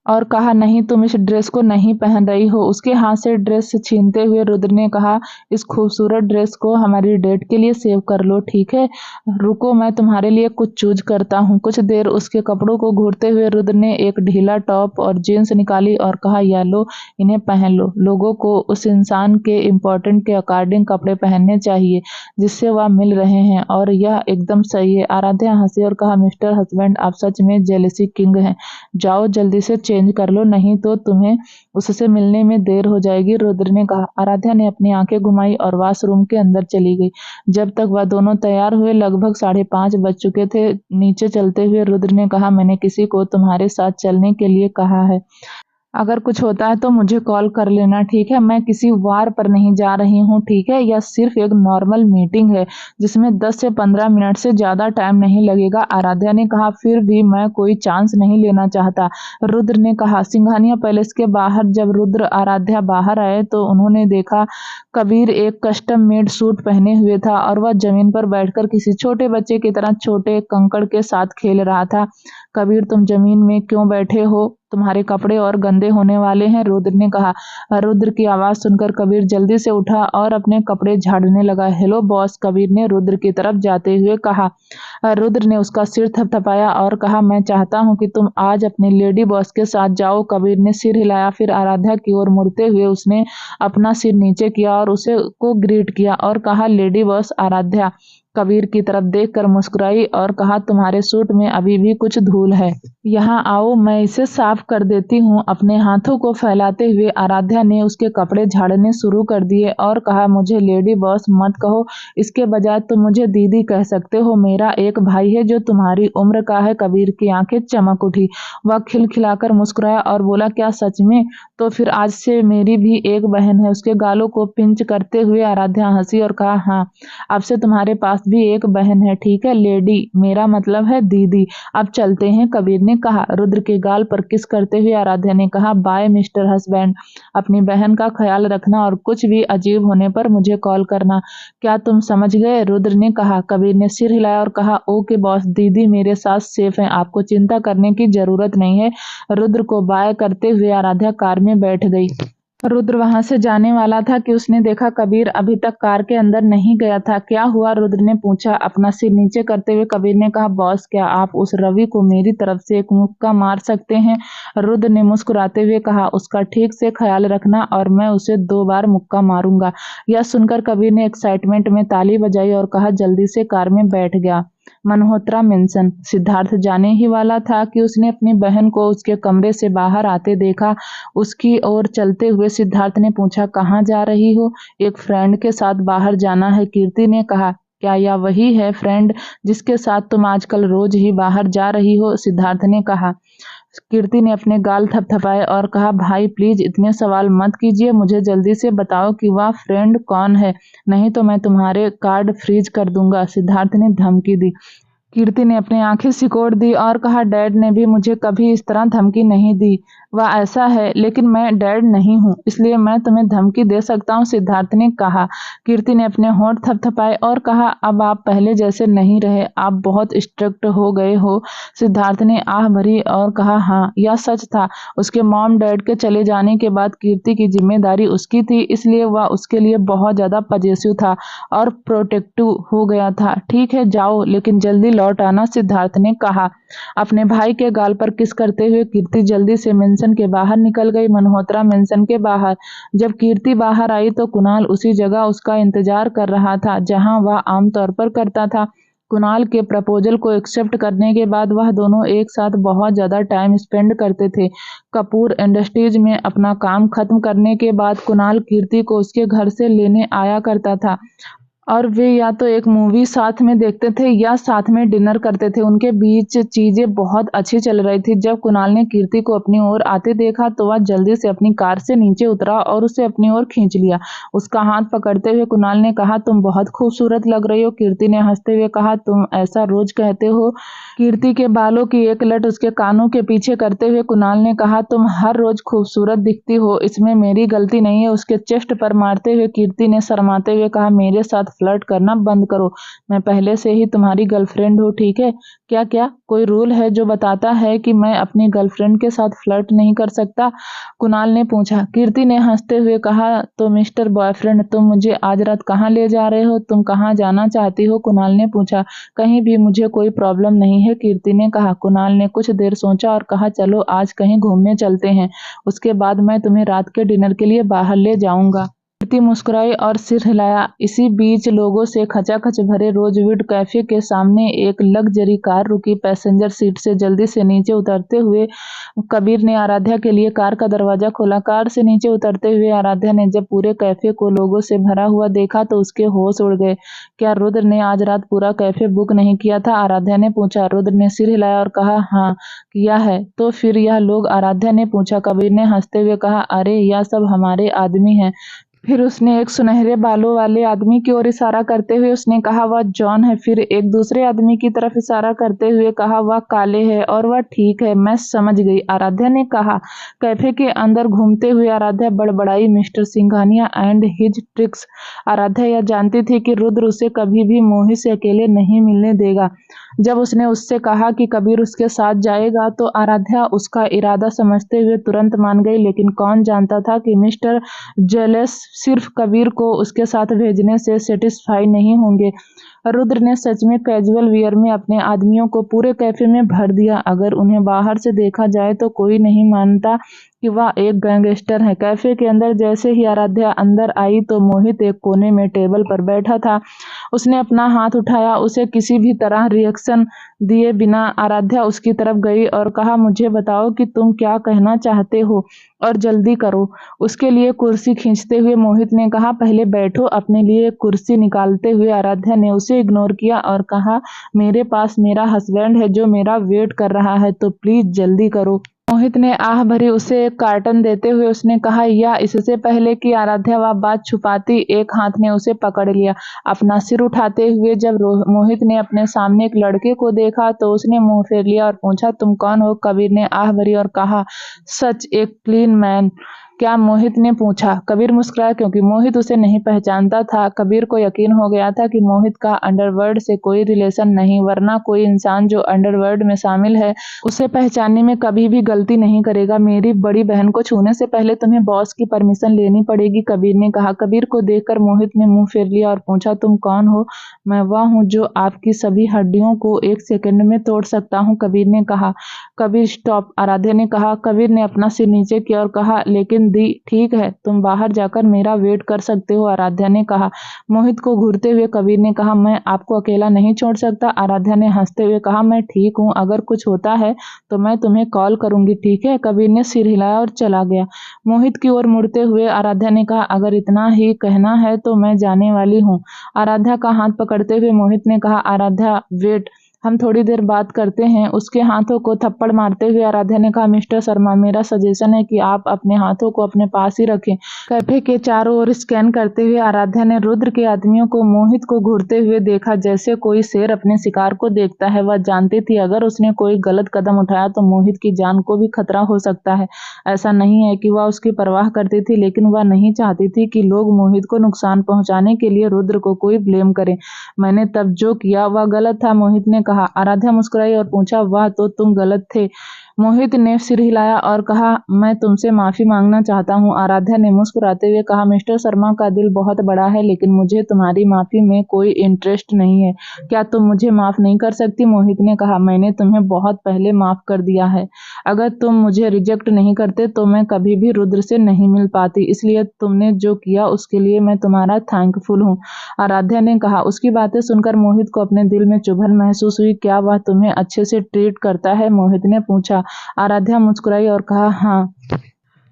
और कहा, नहीं, तुम इस ड्रेस को नहीं पहन रही हो। उसके हाथ से ड्रेस छीनते हुए रुद्र ने कहा, इस खूबसूरत ड्रेस को हमारी डेट के लिए सेव कर लो, ठीक है? रुको, मैं तुम्हारे लिए कुछ चूज करता हूँ। कुछ देर उसके कपड़ों को घूरते हुए रुद्र ने एक ढीला टॉप और जीन्स निकाली और कहा, यह लो, इन्हें पहन लो। लोगों को उस इंसान के इम्पोर्टेंट के अकॉर्डिंग कपड़े पहनने चाहिए जिससे वह मिल रहे हैं, और यह एकदम सही है। आराध्या हंसी और कहा, मिस्टर हस्बैंड, आप सच में जेलसी किंग हैं। जाओ जल्दी से चेंज कर लो, नहीं तो तुम्हें उससे मिलने में देर हो जाएगी, रुद्र ने कहा। आराध्या ने अपनी आंखें घुमाई और वॉशरूम के अंदर चली गई। जब तक वह दोनों तैयार हुए लगभग 5:30 बज चुके थे। नीचे चलते हुए रुद्र ने कहा, मैंने किसी को तुम्हारे साथ चलने के लिए कहा है। अगर कुछ होता है तो मुझे कॉल कर लेना, ठीक है? मैं किसी वार पर नहीं जा रही हूँ, ठीक है? यह सिर्फ एक नॉर्मल मीटिंग है जिसमें 10 से 15 मिनट से ज्यादा टाइम नहीं लगेगा। आराध्या ने कहा, फिर भी मैं कोई चांस नहीं लेना चाहता, रुद्र ने कहा। सिंघानिया पैलेस के बाहर जब रुद्र आराध्या बाहर आए तो उन्होंने देखा कबीर एक कस्टम मेड सूट पहने हुए था और वह जमीन पर बैठकर किसी छोटे बच्चे की तरह छोटे कंकड़ के साथ खेल रहा था। कबीर तुम जमीन में क्यों बैठे हो, तुम्हारे कपड़े और गंदे होने वाले हैं, रुद्र ने कहा। रुद्र की आवाज सुनकर कबीर जल्दी से उठा और अपने कपड़े झाड़ने लगा। हेलो बॉस, कबीर ने रुद्र की तरफ जाते हुए कहा। रुद्र ने उसका सिर थपथपाया और कहा, मैं चाहता हूं कि तुम आज अपने लेडी बॉस के साथ जाओ। कबीर ने सिर हिलाया, फिर आराध्या की ओर मुड़ते हुए उसने अपना सिर नीचे किया और उसे को ग्रीट किया और कहा, लेडी बॉस आराध्या। कबीर की तरफ देखकर मुस्कुराई और कहा, तुम्हारे सूट में अभी भी कुछ धूल है, यहाँ आओ मैं इसे साफ कर देती हूँ। अपने हाथों को फैलाते हुए आराध्या ने उसके कपड़े झाड़ने शुरू कर दिए और कहा, मुझे लेडी बॉस मत कहो, इसके बजाय तुम मुझे दीदी कह सकते हो। मेरा एक भाई है जो तुम्हारी उम्र का है। कबीर की आंखें चमक उठी, वह खिलखिलाकर मुस्कुराया और बोला, क्या सच में? तो फिर आज से मेरी भी एक बहन है। उसके गालों को पिंच करते हुए आराध्या हंसी और कहा, हाँ अब से तुम्हारे पास भी एक बहन है, ठीक है लेडी, मेरा मतलब है दीदी। अब चलते हैं, कबीर ने कहा। रुद्र के गाल पर किस करते हुए आराध्या ने कहा, बाय मिस्टर हस्बैंड, अपनी बहन का ख्याल रखना और कुछ भी अजीब होने पर मुझे कॉल करना। क्या तुम समझ गए? रुद्र ने कहा। कबीर ने सिर हिलाया और कहा, ओके बॉस, दीदी मेरे साथ सेफ हैं, आपको चिंता करने की जरूरत नहीं है। रुद्र को बाय करते हुए आराध्या कार में बैठ गई। रुद्र वहां से जाने वाला था कि उसने देखा कबीर अभी तक कार के अंदर नहीं गया था। क्या हुआ? रुद्र ने पूछा। अपना सिर नीचे करते हुए कबीर ने कहा, बॉस क्या आप उस रवि को मेरी तरफ से एक मुक्का मार सकते हैं? रुद्र ने मुस्कुराते हुए कहा, उसका ठीक से ख्याल रखना और मैं उसे 2 बार मुक्का मारूंगा। यह सुनकर कबीर ने एक्साइटमेंट में ताली बजाई और कहा, जल्दी से कार में बैठ गया। मल्होत्रा मेंशन। सिद्धार्थ जाने ही वाला था कि उसने अपनी बहन को उसके कमरे से बाहर आते देखा। उसकी ओर चलते हुए सिद्धार्थ ने पूछा, कहाँ जा रही हो? एक फ्रेंड के साथ बाहर जाना है, कीर्ति ने कहा। क्या यह वही है फ्रेंड जिसके साथ तुम आजकल रोज ही बाहर जा रही हो? सिद्धार्थ ने कहा। कीर्ति ने अपने गाल थपथपाए और कहा, भाई प्लीज इतने सवाल मत कीजिए, मुझे जल्दी से बताओ कि वह फ्रेंड कौन है, नहीं तो मैं तुम्हारे कार्ड फ्रीज कर दूंगा। सिद्धार्थ ने धमकी दी। कीर्ति ने अपनी आंखें सिकोड़ दी और कहा, डैड ने भी मुझे कभी इस तरह धमकी नहीं दी। वह ऐसा है, लेकिन मैं डैड नहीं हूँ, इसलिए मैं तुम्हें धमकी दे सकता हूँ, सिद्धार्थ ने कहा। कीर्ति ने अपने होंठ थपथपाए और कहा, अब आप पहले जैसे नहीं रहे, आप बहुत स्ट्रिक्ट हो गए हो। सिद्धार्थ ने आह भरी और कहा, हाँ यह सच था। उसके मॉम डैड के चले जाने के बाद कीर्ति की जिम्मेदारी उसकी थी, इसलिए वह उसके लिए बहुत ज्यादा पजेसिव था और प्रोटेक्टिव हो गया था। ठीक है जाओ, लेकिन जल्दी लौट आना, सिद्धार्थ ने कहा। अपने भाई के गाल पर किस करते हुए कीर्ति जल्दी से मेंशन के बाहर निकल गई। मल्होत्रा मेंशन के बाहर जब कीर्ति बाहर आई तो कुणाल उसी जगह उसका इंतजार कर रहा था जहां वह आमतौर पर करता था। कुणाल के प्रपोजल को एक्सेप्ट करने के बाद वह दोनों एक साथ बहुत ज्यादा टाइम स्पेंड करते थे। कपूर इंडस्ट्रीज में अपना काम खत्म करने के बाद कुणाल कीर्ति को उसके घर से लेने आया करता था और वे या तो एक मूवी साथ में देखते थे या साथ में डिनर करते थे। उनके बीच चीजें बहुत अच्छी चल रही थी। जब कुणाल ने कीर्ति को अपनी ओर आते देखा तो वह जल्दी से अपनी कार से नीचे उतरा और उसे अपनी ओर खींच लिया। उसका हाथ पकड़ते हुए कुणाल ने कहा, तुम बहुत खूबसूरत लग रही हो। कीर्ति ने हंसते हुए कहा, तुम ऐसा रोज कहते हो। कीर्ति के बालों की एक लट उसके कानों के पीछे करते हुए कुणाल ने कहा, तुम हर रोज खूबसूरत दिखती हो, इसमें मेरी गलती नहीं है। उसके चेस्ट पर मारते हुए कीर्ति ने शर्माते हुए कहा, मेरे साथ फ्लर्ट करना बंद करो, मैं पहले से ही तुम्हारी गर्लफ्रेंड हूँ, ठीक है? क्या क्या कोई रूल है जो बताता है कि मैं अपनी गर्लफ्रेंड के साथ फ्लर्ट नहीं कर सकता? कुणाल ने पूछा। कीर्ति ने हंसते हुए कहा, तो मिस्टर बॉयफ्रेंड तुम मुझे आज रात कहाँ ले जा रहे हो? तुम कहाँ जाना चाहती हो? कुणाल ने पूछा। कहीं भी, मुझे कोई प्रॉब्लम नहीं है, कीर्ति ने कहा। कुणाल ने कुछ देर सोचा और कहा, चलो आज कहीं घूमने चलते हैं, उसके बाद मैं तुम्हें रात के डिनर के लिए बाहर ले जाऊंगा। कीर्ति मुस्कुराई और सिर हिलाया। इसी बीच लोगों से खचाखच भरे रोजवुड कैफे के सामने एक लग्जरी कार रुकी। पैसेंजर सीट से जल्दी से नीचे उतरते हुए कबीर ने आराध्या के लिए कार का दरवाजा खोला। कार से नीचे उतरते हुए आराध्या ने जब पूरे कैफे को लोगों से भरा हुआ देखा तो उसके होश उड़ गए। क्या रुद्र ने आज रात पूरा कैफे बुक नहीं किया था? आराध्या ने पूछा। रुद्र ने सिर हिलाया और कहा, हाँ किया है। तो फिर यह लोग? आराध्या ने पूछा। कबीर ने हंसते हुए कहा, अरे यह सब हमारे आदमी हैं, फिर उसने एक सुनहरे बालों वाले आदमी की ओर इशारा करते हुए उसने कहा, वह जॉन है। फिर एक दूसरे आदमी की तरफ इशारा करते हुए कहा, वह काले है और वह ठीक है, मैं समझ गई, आराध्या ने कहा। कैफे के अंदर घूमते हुए आराध्या बड़बड़ाई, mister Singhania and his tricks. Aaradhya यह जानती थी कि रुद्र उसे कभी भी मोहित से अकेले नहीं मिलने देगा। जब उसने उससे कहा कि कबीर उसके साथ जाएगा तो आराध्या उसका इरादा समझते हुए तुरंत मान गई, लेकिन कौन जानता था कि मिस्टर जेलस सिर्फ कबीर को उसके साथ भेजने से सेटिस्फाई नहीं होंगे। रुद्र ने सच में कैजुअल वियर में अपने आदमियों को पूरे कैफे में भर दिया। अगर उन्हें बाहर से देखा जाए तो कोई नहीं मानता कि वह एक गैंगस्टर है। कैफे के अंदर जैसे ही आराध्या अंदर आई तो मोहित एक कोने में टेबल पर बैठा था। उसने अपना हाथ उठाया। उसे किसी भी तरह रिएक्शन दिए बिना आराध्या उसकी तरफ गई और कहा, मुझे बताओ कि तुम क्या कहना चाहते हो और जल्दी करो। उसके लिए कुर्सी खींचते हुए मोहित ने कहा, पहले बैठो। अपने लिए एक कुर्सी निकालते हुए आराध्या ने उसे इग्नोर किया और कहा, मेरे पास मेरा हस्बैंड है जो मेरा वेट कर रहा है, तो प्लीज जल्दी करो। मोहित ने आह भरी उसे एक कार्टन देते हुए उसने कहा, या इससे पहले कि आराध्या वह बात छुपाती, एक हाथ ने उसे पकड़ लिया। अपना सिर उठाते हुए जब मोहित ने अपने सामने एक लड़के को देखा तो उसने मुंह फेर लिया और पूछा, तुम कौन हो? कबीर ने आह भरी और कहा, सच एक क्लीन मैन। क्या? मोहित ने पूछा। कबीर मुस्कुराया क्योंकि मोहित उसे नहीं पहचानता था। कबीर को यकीन हो गया था कि मोहित का अंडरवर्ल्ड से कोई रिलेशन नहीं, वरना कोई इंसान जो अंडरवर्ल्ड में शामिल है उसे पहचानने में कभी भी गलती नहीं करेगा। मेरी बड़ी बहन को छूने से पहले तुम्हें बॉस की परमिशन लेनी पड़ेगी, कबीर ने कहा। कबीर को देखकर मोहित ने मुंह फेर लिया और पूछा, तुम कौन हो? मैं वह हूँ जो आपकी सभी हड्डियों को एक सेकंड में तोड़ सकता हूँ, कबीर ने कहा। कबीर स्टॉप, आराध्या ने कहा। कबीर ने अपना सिर नीचे किया और कहा, लेकिन दी ठीक है, तुम बाहर जाकर मेरा वेट कर सकते हो, आराध्या ने कहा। मोहित को घूरते हुए कबीर ने कहा, मैं आपको अकेला नहीं छोड़ सकता। आराध्या ने हंसते हुए कहा, मैं ठीक हूँ, अगर कुछ होता है तो मैं तुम्हें कॉल करूंगी, ठीक है? कबीर ने सिर हिलाया और चला गया। मोहित की ओर मुड़ते हुए आराध्या ने कहा, अगर इतना ही कहना है तो मैं जाने वाली हूँ। आराध्या का हाथ पकड़ते हुए मोहित ने कहा, आराध्या वेट, हम थोड़ी देर बात करते हैं। उसके हाथों को थप्पड़ मारते हुए आराध्या ने कहा, मिस्टर शर्मा, मेरा सजेशन है कि आप अपने हाथों को अपने पास ही रखें। कैफे के चारों ओर स्कैन करते हुए आराध्या ने रुद्र के आदमियों को मोहित को घूरते हुए देखा, जैसे कोई शेर अपने शिकार को देखता है। वह जानती थी अगर उसने कोई गलत कदम उठाया तो मोहित की जान को भी खतरा हो सकता है। ऐसा नहीं है कि वह उसकी परवाह करती थी, लेकिन वह नहीं चाहती थी कि लोग मोहित को नुकसान पहुंचाने के लिए रुद्र को कोई ब्लेम करे। मैंने तब जो किया वह गलत था, मोहित ने कहा। आराध्या मुस्कुराई और पूछा, वाह, तो तुम गलत थे? मोहित ने सिर हिलाया और कहा, मैं तुमसे माफी मांगना चाहता हूँ। आराध्या ने मुस्कुराते हुए कहा, मिस्टर शर्मा का दिल बहुत बड़ा है, लेकिन मुझे तुम्हारी माफी में कोई इंटरेस्ट नहीं है। क्या तुम मुझे माफ नहीं कर सकती? मोहित ने कहा, मैंने तुम्हें बहुत पहले माफ कर दिया है। अगर तुम मुझे रिजेक्ट नहीं करते तो मैं कभी भी रुद्र से नहीं मिल पाती, इसलिए तुमने जो किया उसके लिए मैं तुम्हारा थैंकफुल हूँ, आराध्या ने कहा। उसकी बातें सुनकर मोहित को अपने दिल में चुभन महसूस हुई। क्या वह तुम्हें अच्छे से ट्रीट करता है? मोहित ने पूछा। आराध्या मुस्कुराई और कहा, हाँ।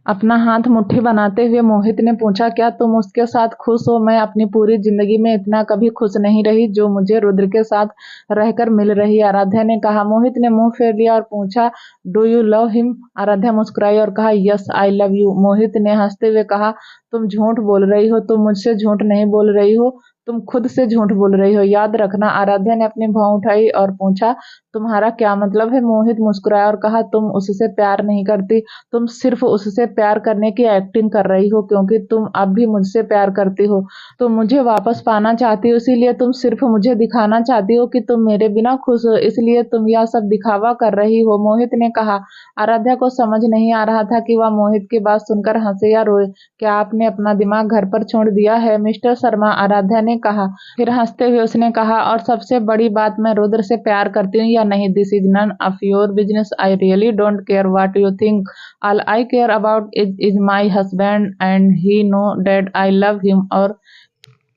अपना हाथ मुट्ठी बनाते हुए मोहित ने पूछा, क्या तुम उसके साथ खुश हो? मैं अपनी पूरी जिंदगी में इतना कभी खुश नहीं रही जो मुझे रुद्र के साथ रहकर मिल रही, आराध्या ने कहा। मोहित ने मुंह फेर लिया और पूछा, do you love him? Aaradhya मुस्कुराई और कहा, yes I love you. Mohit ने हंसते हुए कहा, तुम झूठ बोल रही हो, तुम मुझसे झूठ नहीं बोल रही हो, तुम खुद से झूठ बोल रही हो, याद रखना। आराध्या ने अपनी भौं उठाई और पूछा, तुम्हारा क्या मतलब है? मोहित मुस्कुराया और कहा, तुम उससे प्यार नहीं करती, तुम सिर्फ उससे प्यार करने की एक्टिंग कर रही हो, क्योंकि तुम अब भी मुझसे प्यार करती हो। तुम मुझे वापस पाना चाहती हो, इसीलिए तुम सिर्फ मुझे दिखाना चाहती हो कि तुम मेरे बिना खुश हो, इसलिए तुम यह सब दिखावा कर रही हो, मोहित ने कहा। आराध्या को समझ नहीं आ रहा था कि वह मोहित की बात सुनकर हंसे या रोए। क्या आपने अपना दिमाग घर पर छोड़ दिया है मिस्टर शर्मा? आराध्या ने कहा। फिर हंसते हुए उसने कहा, और सबसे बड़ी बात, मैं रुद्र से प्यार करती हूँ या नहीं, this is none of your business. I really don't care what you think. All I care about is my husband and he know that I love him, और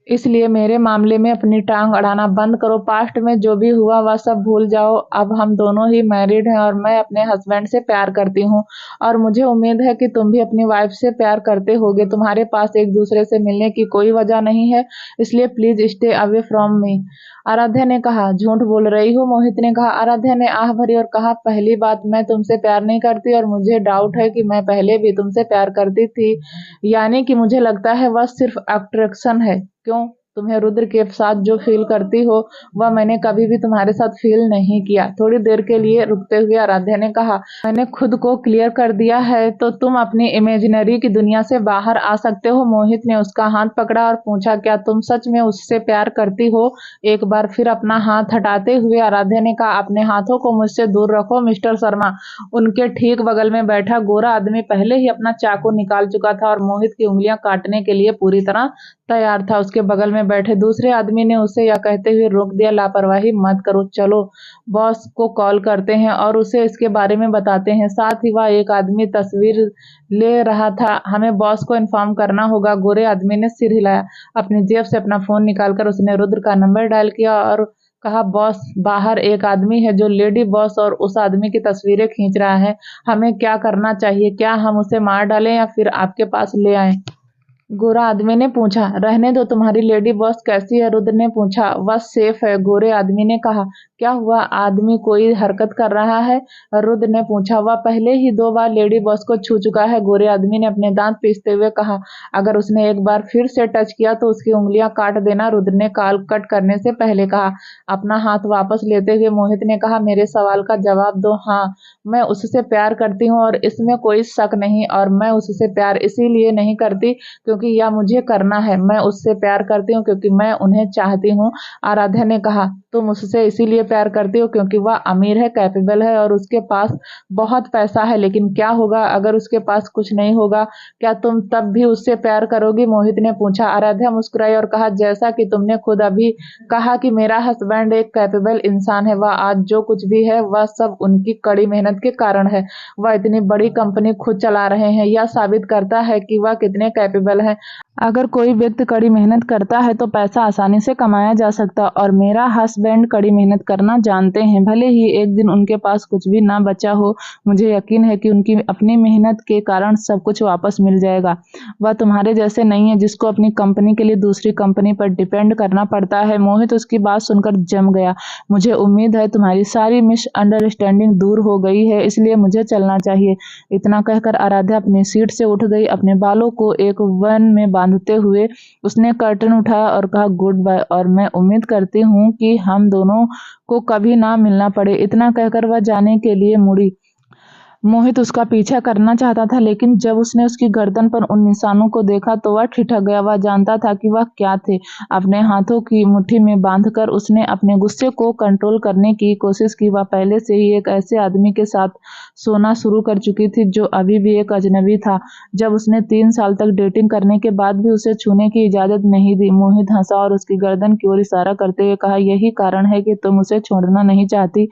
इसलिए मेरे मामले में अपनी टांग अड़ाना बंद करो। पास्ट में जो भी हुआ वह सब भूल जाओ। अब हम दोनों ही मैरिड हैं और मैं अपने हस्बैंड से प्यार करती हूँ और मुझे उम्मीद है कि तुम भी अपनी वाइफ से प्यार करते होगे। तुम्हारे पास एक दूसरे से मिलने की कोई वजह नहीं है, इसलिए please stay away from me. Aaradhya ने कहा, झूठ बोल रही हो? मोहित ने कहा। आराध्या ने आह भरी और कहा, पहली बात, मैं तुमसे प्यार नहीं करती और मुझे डाउट है कि मैं पहले भी तुमसे प्यार करती थी। यानी कि मुझे लगता है वह सिर्फ अट्रैक्शन है। क्यों? तुम्हें रुद्र के साथ जो फील करती हो वह मैंने कभी भी तुम्हारे साथ फील नहीं किया। थोड़ी देर के लिए रुकते हुए आराध्या ने कहा, मैंने खुद को क्लियर कर दिया है तो तुम अपनी इमेजिनरी की दुनिया से बाहर आ सकते हो। मोहित ने उसका हाथ पकड़ा और पूछा, क्या तुम सच में उससे प्यार करती हो? एक बार फिर अपना हाथ हटाते हुए आराध्या ने कहा, अपने हाथों को मुझसे दूर रखो मिस्टर शर्मा। उनके ठीक बगल में बैठा गोरा आदमी पहले ही अपना चाकू निकाल चुका था और मोहित की उंगलियां काटने के लिए पूरी तरह तैयार था। उसके बगल में बैठे दूसरे आदमी ने उसे यह कहते हुए रोक दिया, लापरवाही मत करो, चलो बॉस को कॉल करते हैं और उसे इसके बारे में बताते हैं। साथ ही वह एक आदमी तस्वीर ले रहा था, हमें बॉस को इन्फॉर्म करना होगा। गोरे आदमी ने सिर हिलाया। अपनी जेब से अपना फोन निकालकर उसने रुद्र का नंबर डायल किया और कहा, बॉस, बाहर एक आदमी है जो लेडी बॉस और उस आदमी की तस्वीरें खींच रहा है। हमें क्या करना चाहिए? क्या हम उसे मार डालें या फिर आपके पास ले आएं? गोरा आदमी ने पूछा। रहने दो, तुम्हारी लेडी बॉस कैसी है? रुद्र ने पूछा। वह सेफ है, गोरे आदमी ने कहा। क्या हुआ? आदमी कोई हरकत कर रहा है? रुद्र ने पूछा। वह पहले ही 2 बार लेडी बॉस को छू चुका है, गोरे आदमी ने अपने दांत पीसते हुए कहा। अगर उसने एक बार फिर से टच किया तो उसकी उंगलियां काट देना, रुद्र ने कॉल कट करने से पहले कहा। अपना हाथ वापस लेते हुए मोहित ने कहा, मेरे सवाल का जवाब दो। हाँ, मैं उससे प्यार करती हूँ और इसमें कोई शक नहीं, और मैं उससे प्यार इसीलिए नहीं करती क्योंकि यह मुझे करना है। मैं उससे प्यार करती हूँ क्योंकि मैं उन्हें चाहती हूँ। आराध्या ने कहा, तुम उससे इसीलिए प्यार करती हो क्योंकि वह अमीर है, कैपेबल है और उसके पास बहुत पैसा है। लेकिन क्या होगा अगर उसके पास कुछ नहीं होगा? क्या तुम तब भी उससे प्यार करोगी? मोहित ने पूछा। आराध्या मुस्कुराई और कहा, जैसा कि तुमने खुद अभी कहा कि मेरा हस्बैंड एक कैपेबल इंसान है। वह आज जो कुछ भी है वह सब उनकी कड़ी मेहनत के कारण है। वह इतनी बड़ी कंपनी खुद चला रहे हैं, यह साबित करता है कि वह कितने कैपेबल हैं। अगर कोई व्यक्ति कड़ी मेहनत करता है तो पैसा आसानी से कमाया जा सकता, और मेरा हस्बैंड कड़ी मेहनत करना जानते हैं। भले ही एक दिन उनके पास कुछ भी ना बचा हो, मुझे यकीन है कि उनकी अपनी मेहनत के कारण सब कुछ वापस मिल जाएगा। वह तुम्हारे जैसे नहीं है जिसको अपनी कंपनी के लिए दूसरी कंपनी पर डिपेंड करना पड़ता है। मोहित उसकी बात सुनकर जम गया। मुझे उम्मीद है तुम्हारी सारी मिसअंडरस्टैंडिंग दूर हो गई है, इसलिए मुझे चलना चाहिए। इतना कहकर आराध्या अपनी सीट से उठ गई। अपने बालों को एक वन में बांधते हुए उसने कर्टन उठाया और कहा, गुड बाय, और मैं उम्मीद करती हूँ कि हम दोनों को कभी ना मिलना पड़े। इतना कहकर वह जाने के लिए मुड़ी। मोहित उसका पीछा करना चाहता था, लेकिन जब उसने उसकी गर्दन पर उन निशानों को देखा तो वह ठिठक गया। वह जानता था कि वह क्या थे। अपने हाथों की मुट्ठी में बांधकर उसने अपने गुस्से को कंट्रोल करने की कोशिश की। वह पहले से ही एक ऐसे आदमी के साथ सोना शुरू कर चुकी थी जो अभी भी एक अजनबी था। जब उसने 3 साल तक डेटिंग करने के बाद भी उसे छूने की इजाजत नहीं दी। मोहित हंसा और उसकी गर्दन की ओर इशारा करते हुए कहा, यही कारण है कि तुम उसे छोड़ना नहीं चाहती।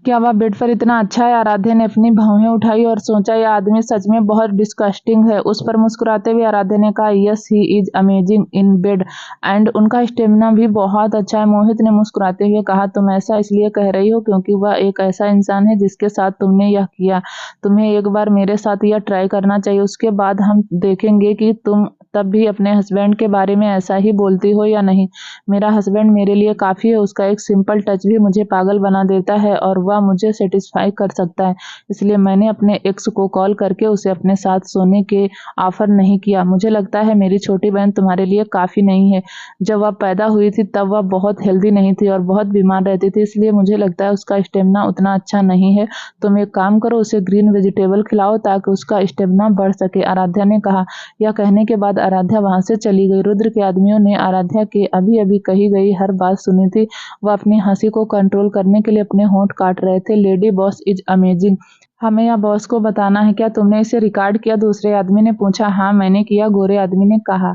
क्या वह बेड पर इतना अच्छा है? आराध्या ने अपनी भौहें उठाई और सोचा, यह आदमी सच में बहुत डिस्गस्टिंग है। उस पर मुस्कुराते हुए आराध्या ने कहा, yes, he is amazing in bed and उनका स्टेमिना भी बहुत अच्छा है। मोहित ने मुस्कुराते हुए कहा, तुम ऐसा इसलिए कह रही हो क्योंकि वह एक ऐसा इंसान है जिसके साथ तुमने यह किया। तुम्हें एक बार मेरे साथ यह ट्राई करना चाहिए, उसके बाद हम देखेंगे कि तुम तब भी अपने हस्बैंड के बारे में ऐसा ही बोलती हो या नहीं। मेरा हस्बैंड मेरे लिए काफ़ी है, उसका एक सिंपल टच भी मुझे पागल बना देता है और वह मुझे सेटिस्फाई कर सकता है। इसलिए मैंने अपने एक्स को कॉल करके उसे अपने साथ सोने के ऑफर नहीं किया। मुझे लगता है मेरी छोटी बहन तुम्हारे लिए काफ़ी नहीं है। जब वह पैदा हुई थी तब वह बहुत हेल्दी नहीं थी और बहुत बीमार रहती थी, इसलिए मुझे लगता है उसका स्टेमिना उतना अच्छा नहीं है। तुम एक काम करो, उसे ग्रीन वेजिटेबल खिलाओ ताकि उसका स्टेमिना बढ़ सके, आराध्या ने कहा। यह कहने के बाद आराध्या वहां से चली गई। रुद्र के आदमियों ने आराध्या के अभी अभी कही गई हर बात सुनी थी। वह अपनी हंसी को कंट्रोल करने के लिए अपने होंठ काट रहे थे। Lady boss is amazing. हमें या बॉस को बताना है क्या? तुमने इसे रिकॉर्ड किया? दूसरे आदमी ने पूछा। हाँ मैंने किया, गोरे आदमी ने कहा।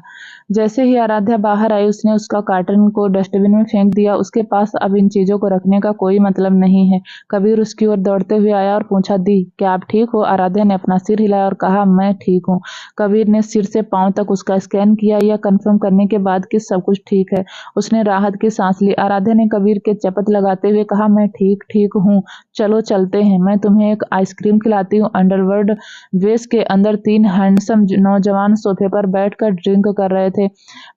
जैसे ही आराध्या बाहर आई उसने उसका कार्टन को डस्टबिन में फेंक दिया। उसके पास अब इन चीजों को रखने का कोई मतलब नहीं है। कबीर उसकी ओर दौड़ते हुए आया और पूछा, दी क्या आप ठीक हो? आराध्या ने अपना सिर हिलाया और कहा, मैं ठीक हूँ। कबीर ने सिर से पांव तक उसका स्कैन किया, यह कंफर्म करने के बाद कि सब कुछ ठीक है। उसने राहत की सांस ली। आराध्या ने कबीर के चपत लगाते हुए कहा, मैं ठीक ठीक हूँ, चलो चलते हैं, मैं तुम्हें एक आइसक्रीम खिलाती हूँ। अंडरवर्ल्ड वेस के अंदर तीन हैंडसम नौजवान सोफे पर बैठकर ड्रिंक कर रहे थे।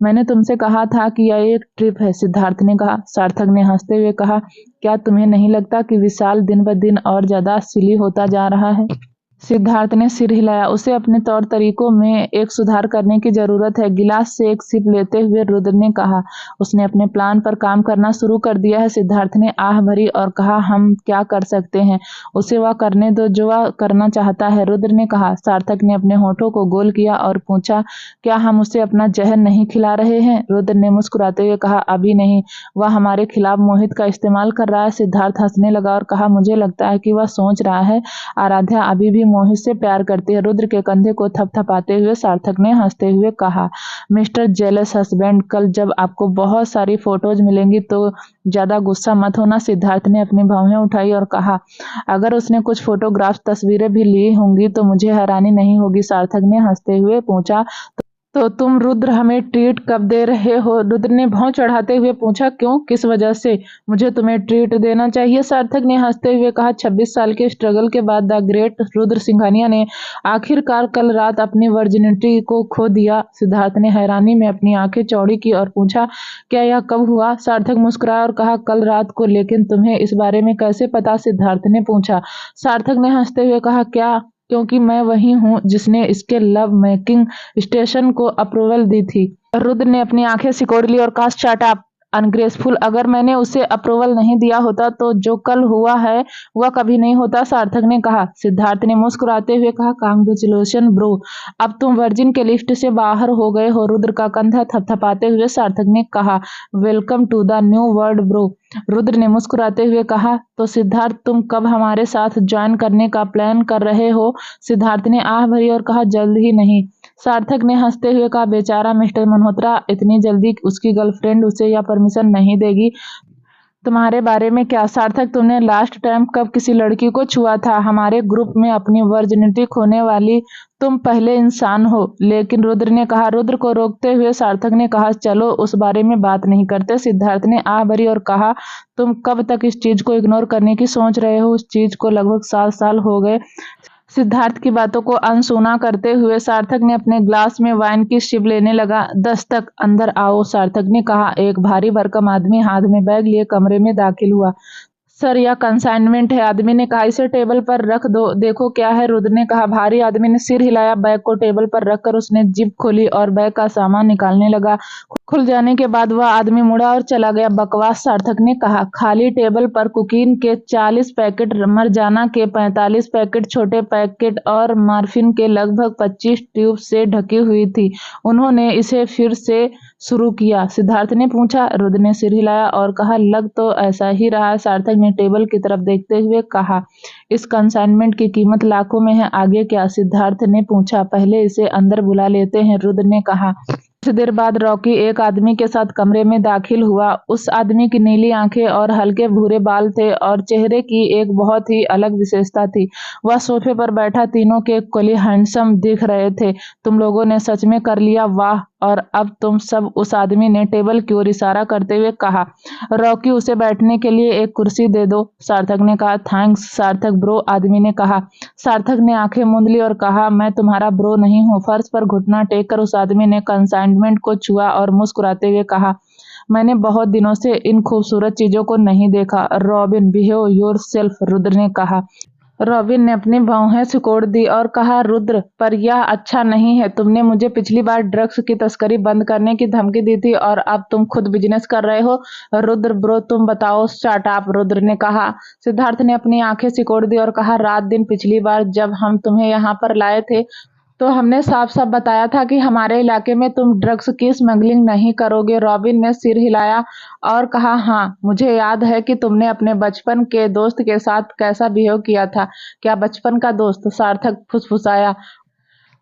मैंने तुमसे कहा था कि यह एक ट्रिप है, सिद्धार्थ ने कहा। सार्थक ने हंसते हुए कहा, क्या तुम्हें नहीं लगता कि विशाल दिन ब दिन और ज्यादा सिली होता जा रहा है? सिद्धार्थ ने सिर हिलाया। उसे अपने तौर तरीकों में एक सुधार करने की जरूरत है। गिलास से एक सिप लेते हुए रुद्र ने कहा। उसने अपने प्लान पर काम करना शुरू कर दिया है। सिद्धार्थ ने आह भरी और कहा, हम क्या कर सकते हैं? उसे वह करने दो जो वह करना चाहता है, रुद्र ने कहा। सार्थक ने अपने होठों को गोल किया और पूछा, क्या हम उसे अपना जहर नहीं खिला रहे हैं? रुद्र ने मुस्कुराते हुए कहा, अभी नहीं, वह हमारे खिलाफ मोहित का इस्तेमाल कर रहा है। सिद्धार्थ हंसने लगा और कहा, मुझे लगता है कि वह सोच रहा है आराध्या अभी भी मोहित से प्यार करती है। रुद्र के कंधे को थपथपाते हुए सार्थक ने हंसते हुए कहा, मिस्टर जेलस हस्बैंड, कल जब आपको बहुत सारी फोटोज मिलेंगी तो ज्यादा गुस्सा मत होना। सिद्धार्थ ने अपनी भौहें उठाई और कहा, अगर उसने कुछ फोटोग्राफ्स तस्वीरें भी ली होंगी तो मुझे हैरानी नहीं होगी। सार्थक ने हंसते हुए पूछा, तो तुम रुद्र हमें ट्रीट कब दे रहे हो? रुद्र ने भौं चढ़ाते हुए पूछा, क्यों, किस वजह से मुझे तुम्हें ट्रीट देना चाहिए? सार्थक ने हंसते हुए कहा, 26 साल के स्ट्रगल के बाद द ग्रेट रुद्र सिंघानिया ने आखिरकार कल रात अपनी वर्जिनिटी को खो दिया। सिद्धार्थ ने हैरानी में अपनी आंखें चौड़ी की और पूछा, क्या यह कब हुआ? सार्थक मुस्कुराया और कहा, कल रात को। लेकिन तुम्हें इस बारे में कैसे पता? सिद्धार्थ ने पूछा। सार्थक ने हंसते हुए कहा, क्या, क्योंकि मैं वही हूँ जिसने इसके लव मेकिंग स्टेशन को अप्रूवल दी थी। रुद्र ने अपनी आंखें सिकोड़ ली और कहा, शट अप अनग्रेसफुल, अगर मैंने उसे अप्रूवल नहीं दिया होता तो जो कल हुआ है वह कभी नहीं होता। सार्थक ने कहा। सिद्धार्थ ने मुस्कुराते हुए कहा, कांग्रेचुलेशन ब्रो, अब तुम वर्जिन के लिस्ट से बाहर हो गए हो। रुद्र का कंधा थपथपाते हुए सार्थक ने कहा, welcome to the new world bro. Rudra ने मुस्कुराते हुए कहा, तो सिद्धार्थ तुम कब हमारे साथ ज्वाइन करने का प्लान कर रहे हो? सिद्धार्थ ने आह भरी और कहा, जल्द ही नहीं। सार्थक ने हंसते हुए कहा, बेचारा मिस्टर मल्होत्रा, इतनी जल्दी उसकी गर्लफ्रेंड उसे यह परमिशन नहीं देगी। तुम्हारे बारे में क्या? सार्थक, तुमने लास्ट टाइम कब किसी लड़की को छुआ था? हमारे ग्रुप में अपनी वर्जिनिटी खोने वाली तुम पहले इंसान हो। लेकिन रुद्र ने कहा। रुद्र को रोकते हुए सार्थक ने कहा, चलो उस बारे में बात नहीं करते। सिद्धार्थ ने आह भरी और कहा, तुम कब तक इस चीज को इग्नोर करने की सोच रहे हो? उस चीज को लगभग 7 साल हो गए। सिद्धार्थ की बातों को अनसुना करते हुए सार्थक ने अपने ग्लास में वाइन की सिप लेने लगा। दस्तक, अंदर आओ, सार्थक ने कहा। एक भारी भरकम आदमी हाथ में बैग लिए कमरे में दाखिल हुआ। सर, यह कंसाइनमेंट है, आदमी ने कहा। इसे टेबल पर रख दो, देखो क्या है, रुद्र ने कहा। भारी आदमी ने सिर हिलाया। बैग को टेबल पर रखकर उसने जिप खोली और बैग का सामान निकालने लगा। खुल जाने के बाद वह आदमी मुड़ा और चला गया। बकवास, सार्थक ने कहा। खाली टेबल पर कुकीन के 40 पैकेट, मरजाना के 45 पैकेट, छोटे पैकेट और मॉर्फिन के लगभग 25 ट्यूब से ढकी हुई थी। उन्होंने इसे फिर से शुरू किया? सिद्धार्थ ने पूछा। रुद्र ने सिर हिलाया और कहा, लग तो ऐसा ही रहा है। सार्थक ने टेबल की तरफ देखते हुए कहा, इस कंसाइनमेंट की कीमत लाखों में है, आगे क्या? सिद्धार्थ ने पूछा। पहले इसे अंदर बुला लेते हैं, रुद्र ने कहा। कुछ देर बाद रॉकी एक आदमी के साथ कमरे में दाखिल हुआ। उस आदमी की नीली आंखें और हल्के भूरे बाल थे और चेहरे की एक बहुत ही अलग विशेषता थी। वह सोफे पर बैठा तीनों के इक्वली हैंडसम दिख रहे थे। तुम लोगों ने सच में कर लिया, वाह। और अब तुम सब, उस आदमी ने टेबल की ओर इशारा करते हुए कहा। रॉकी, उसे बैठने के लिए एक कुर्सी दे दो, सार्थक ने कहा। थैंक्स सार्थक ब्रो, आदमी ने कहा। सार्थक ने आंखें मूंद ली और कहा, मैं तुम्हारा ब्रो नहीं हूँ। फर्श पर घुटना टेक कर उस आदमी ने कंसाइनमेंट को छुआ और मुस्कुराते हुए कहा, मैंने बहुत दिनों से इन खूबसूरत चीजों को नहीं देखा। रॉबिन, बिहेव योरसेल्फ, रुद्र ने कहा। रॉबिन ने अपनी भौहें सिकोड़ दी और कहा, रुद्र, पर यह अच्छा नहीं है। तुमने मुझे पिछली बार ड्रग्स की तस्करी बंद करने की धमकी दी थी और अब तुम खुद बिजनेस कर रहे हो। रुद्र ब्रो, तुम बताओ। शट अप, रुद्र ने कहा। सिद्धार्थ ने अपनी आंखें सिकोड़ दी और कहा, रात दिन पिछली बार जब हम तुम्हें यहाँ पर लाए थे तो हमने साफ साफ बताया था कि हमारे इलाके में तुम ड्रग्स की स्मगलिंग नहीं करोगे। रॉबिन ने सिर हिलाया और कहा, हाँ, मुझे याद है कि तुमने अपने बचपन के दोस्त के साथ कैसा बिहेव किया था। क्या बचपन का दोस्त? सार्थक फुसफुसाया।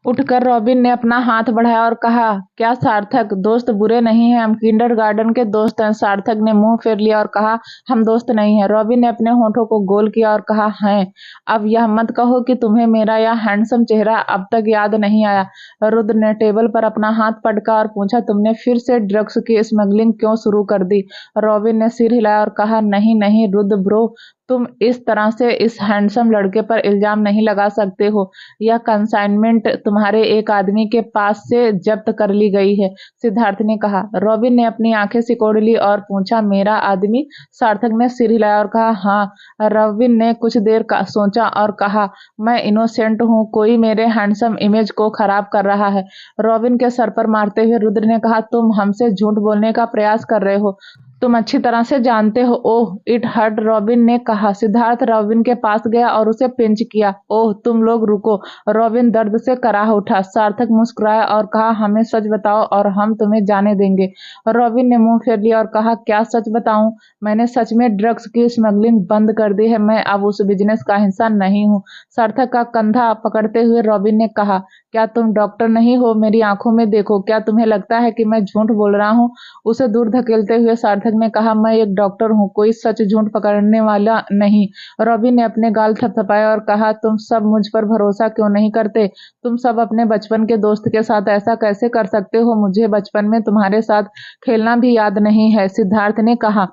उठकर रॉबिन ने अपना हाथ बढ़ाया और कहा, क्या सार्थक, दोस्त बुरे नहीं हैं, हम किंडरगार्टन के दोस्त हैं। सार्थक ने मुंह फेर लिया और कहा, हम दोस्त नहीं हैं। रॉबिन ने अपने होठों को गोल किया और कहा, हैं। अब यह मत कहो कि तुम्हें मेरा यह हैंडसम चेहरा अब तक याद नहीं आया। रुद्र ने टेबल पर अपना हाथ पटका और पूछा, तुमने फिर से ड्रग्स की स्मगलिंग क्यों शुरू कर दी? रॉबिन ने सिर हिलाया और कहा, नहीं नहीं रुद्र ब्रो, तुम इस तरह से इस हैंडसम लड़के पर इल्जाम नहीं लगा सकते हो। यह कंसाइनमेंट तुम्हारे एक आदमी के पास से जब्त कर ली गई है। सिद्धार्थ ने कहा। रॉबिन ने अपनी आंखें सिकोड़ ली और पूछा, मेरा आदमी? सार्थक ने सिर हिलाया और कहा, हाँ। रॉबिन ने कुछ देर का सोचा और कहा, मैं इनोसेंट हूँ, कोई मेरे हैंडसम इमेज को खराब कर रहा है। रॉबिन के सर पर मारते हुए रुद्र ने कहा, तुम हमसे झूठ बोलने का प्रयास कर रहे हो, तुम अच्छी तरह से जानते हो। ओह इट हर्ट, रॉबिन ने कहा। सिद्धार्थ रॉबिन के पास गया और उसे पिंच किया। ओह तुम लोग रुको, रॉबिन दर्द से कराह उठा। सार्थक मुस्कुराया और कहा, हमें सच बताओ और हम तुम्हें जाने देंगे। रॉबिन ने मुंह फेर लिया और कहा, क्या सच बताऊं? मैंने सच में ड्रग्स की स्मगलिंग बंद कर दी है, मैं अब उस बिजनेस का हिस्सा नहीं हूँ। सार्थक का कंधा पकड़ते हुए रॉबिन ने कहा, क्या तुम डॉक्टर नहीं हो? मेरी आंखों में देखो, क्या तुम्हें लगता है कि मैं झूठ बोल रहा हूँ? उसे दूर धकेलते हुए सार्थक ने कहा, मैं एक डॉक्टर हूँ, कोई सच झूठ पकड़ने वाला नहीं। रॉबिन ने अपने गाल थपथपाए और कहा, तुम सब मुझ पर भरोसा क्यों नहीं करते? तुम सब अपने बचपन के दोस्त के साथ ऐसा कैसे कर सकते हो? मुझे बचपन में तुम्हारे साथ खेलना भी याद नहीं है, सिद्धार्थ ने कहा।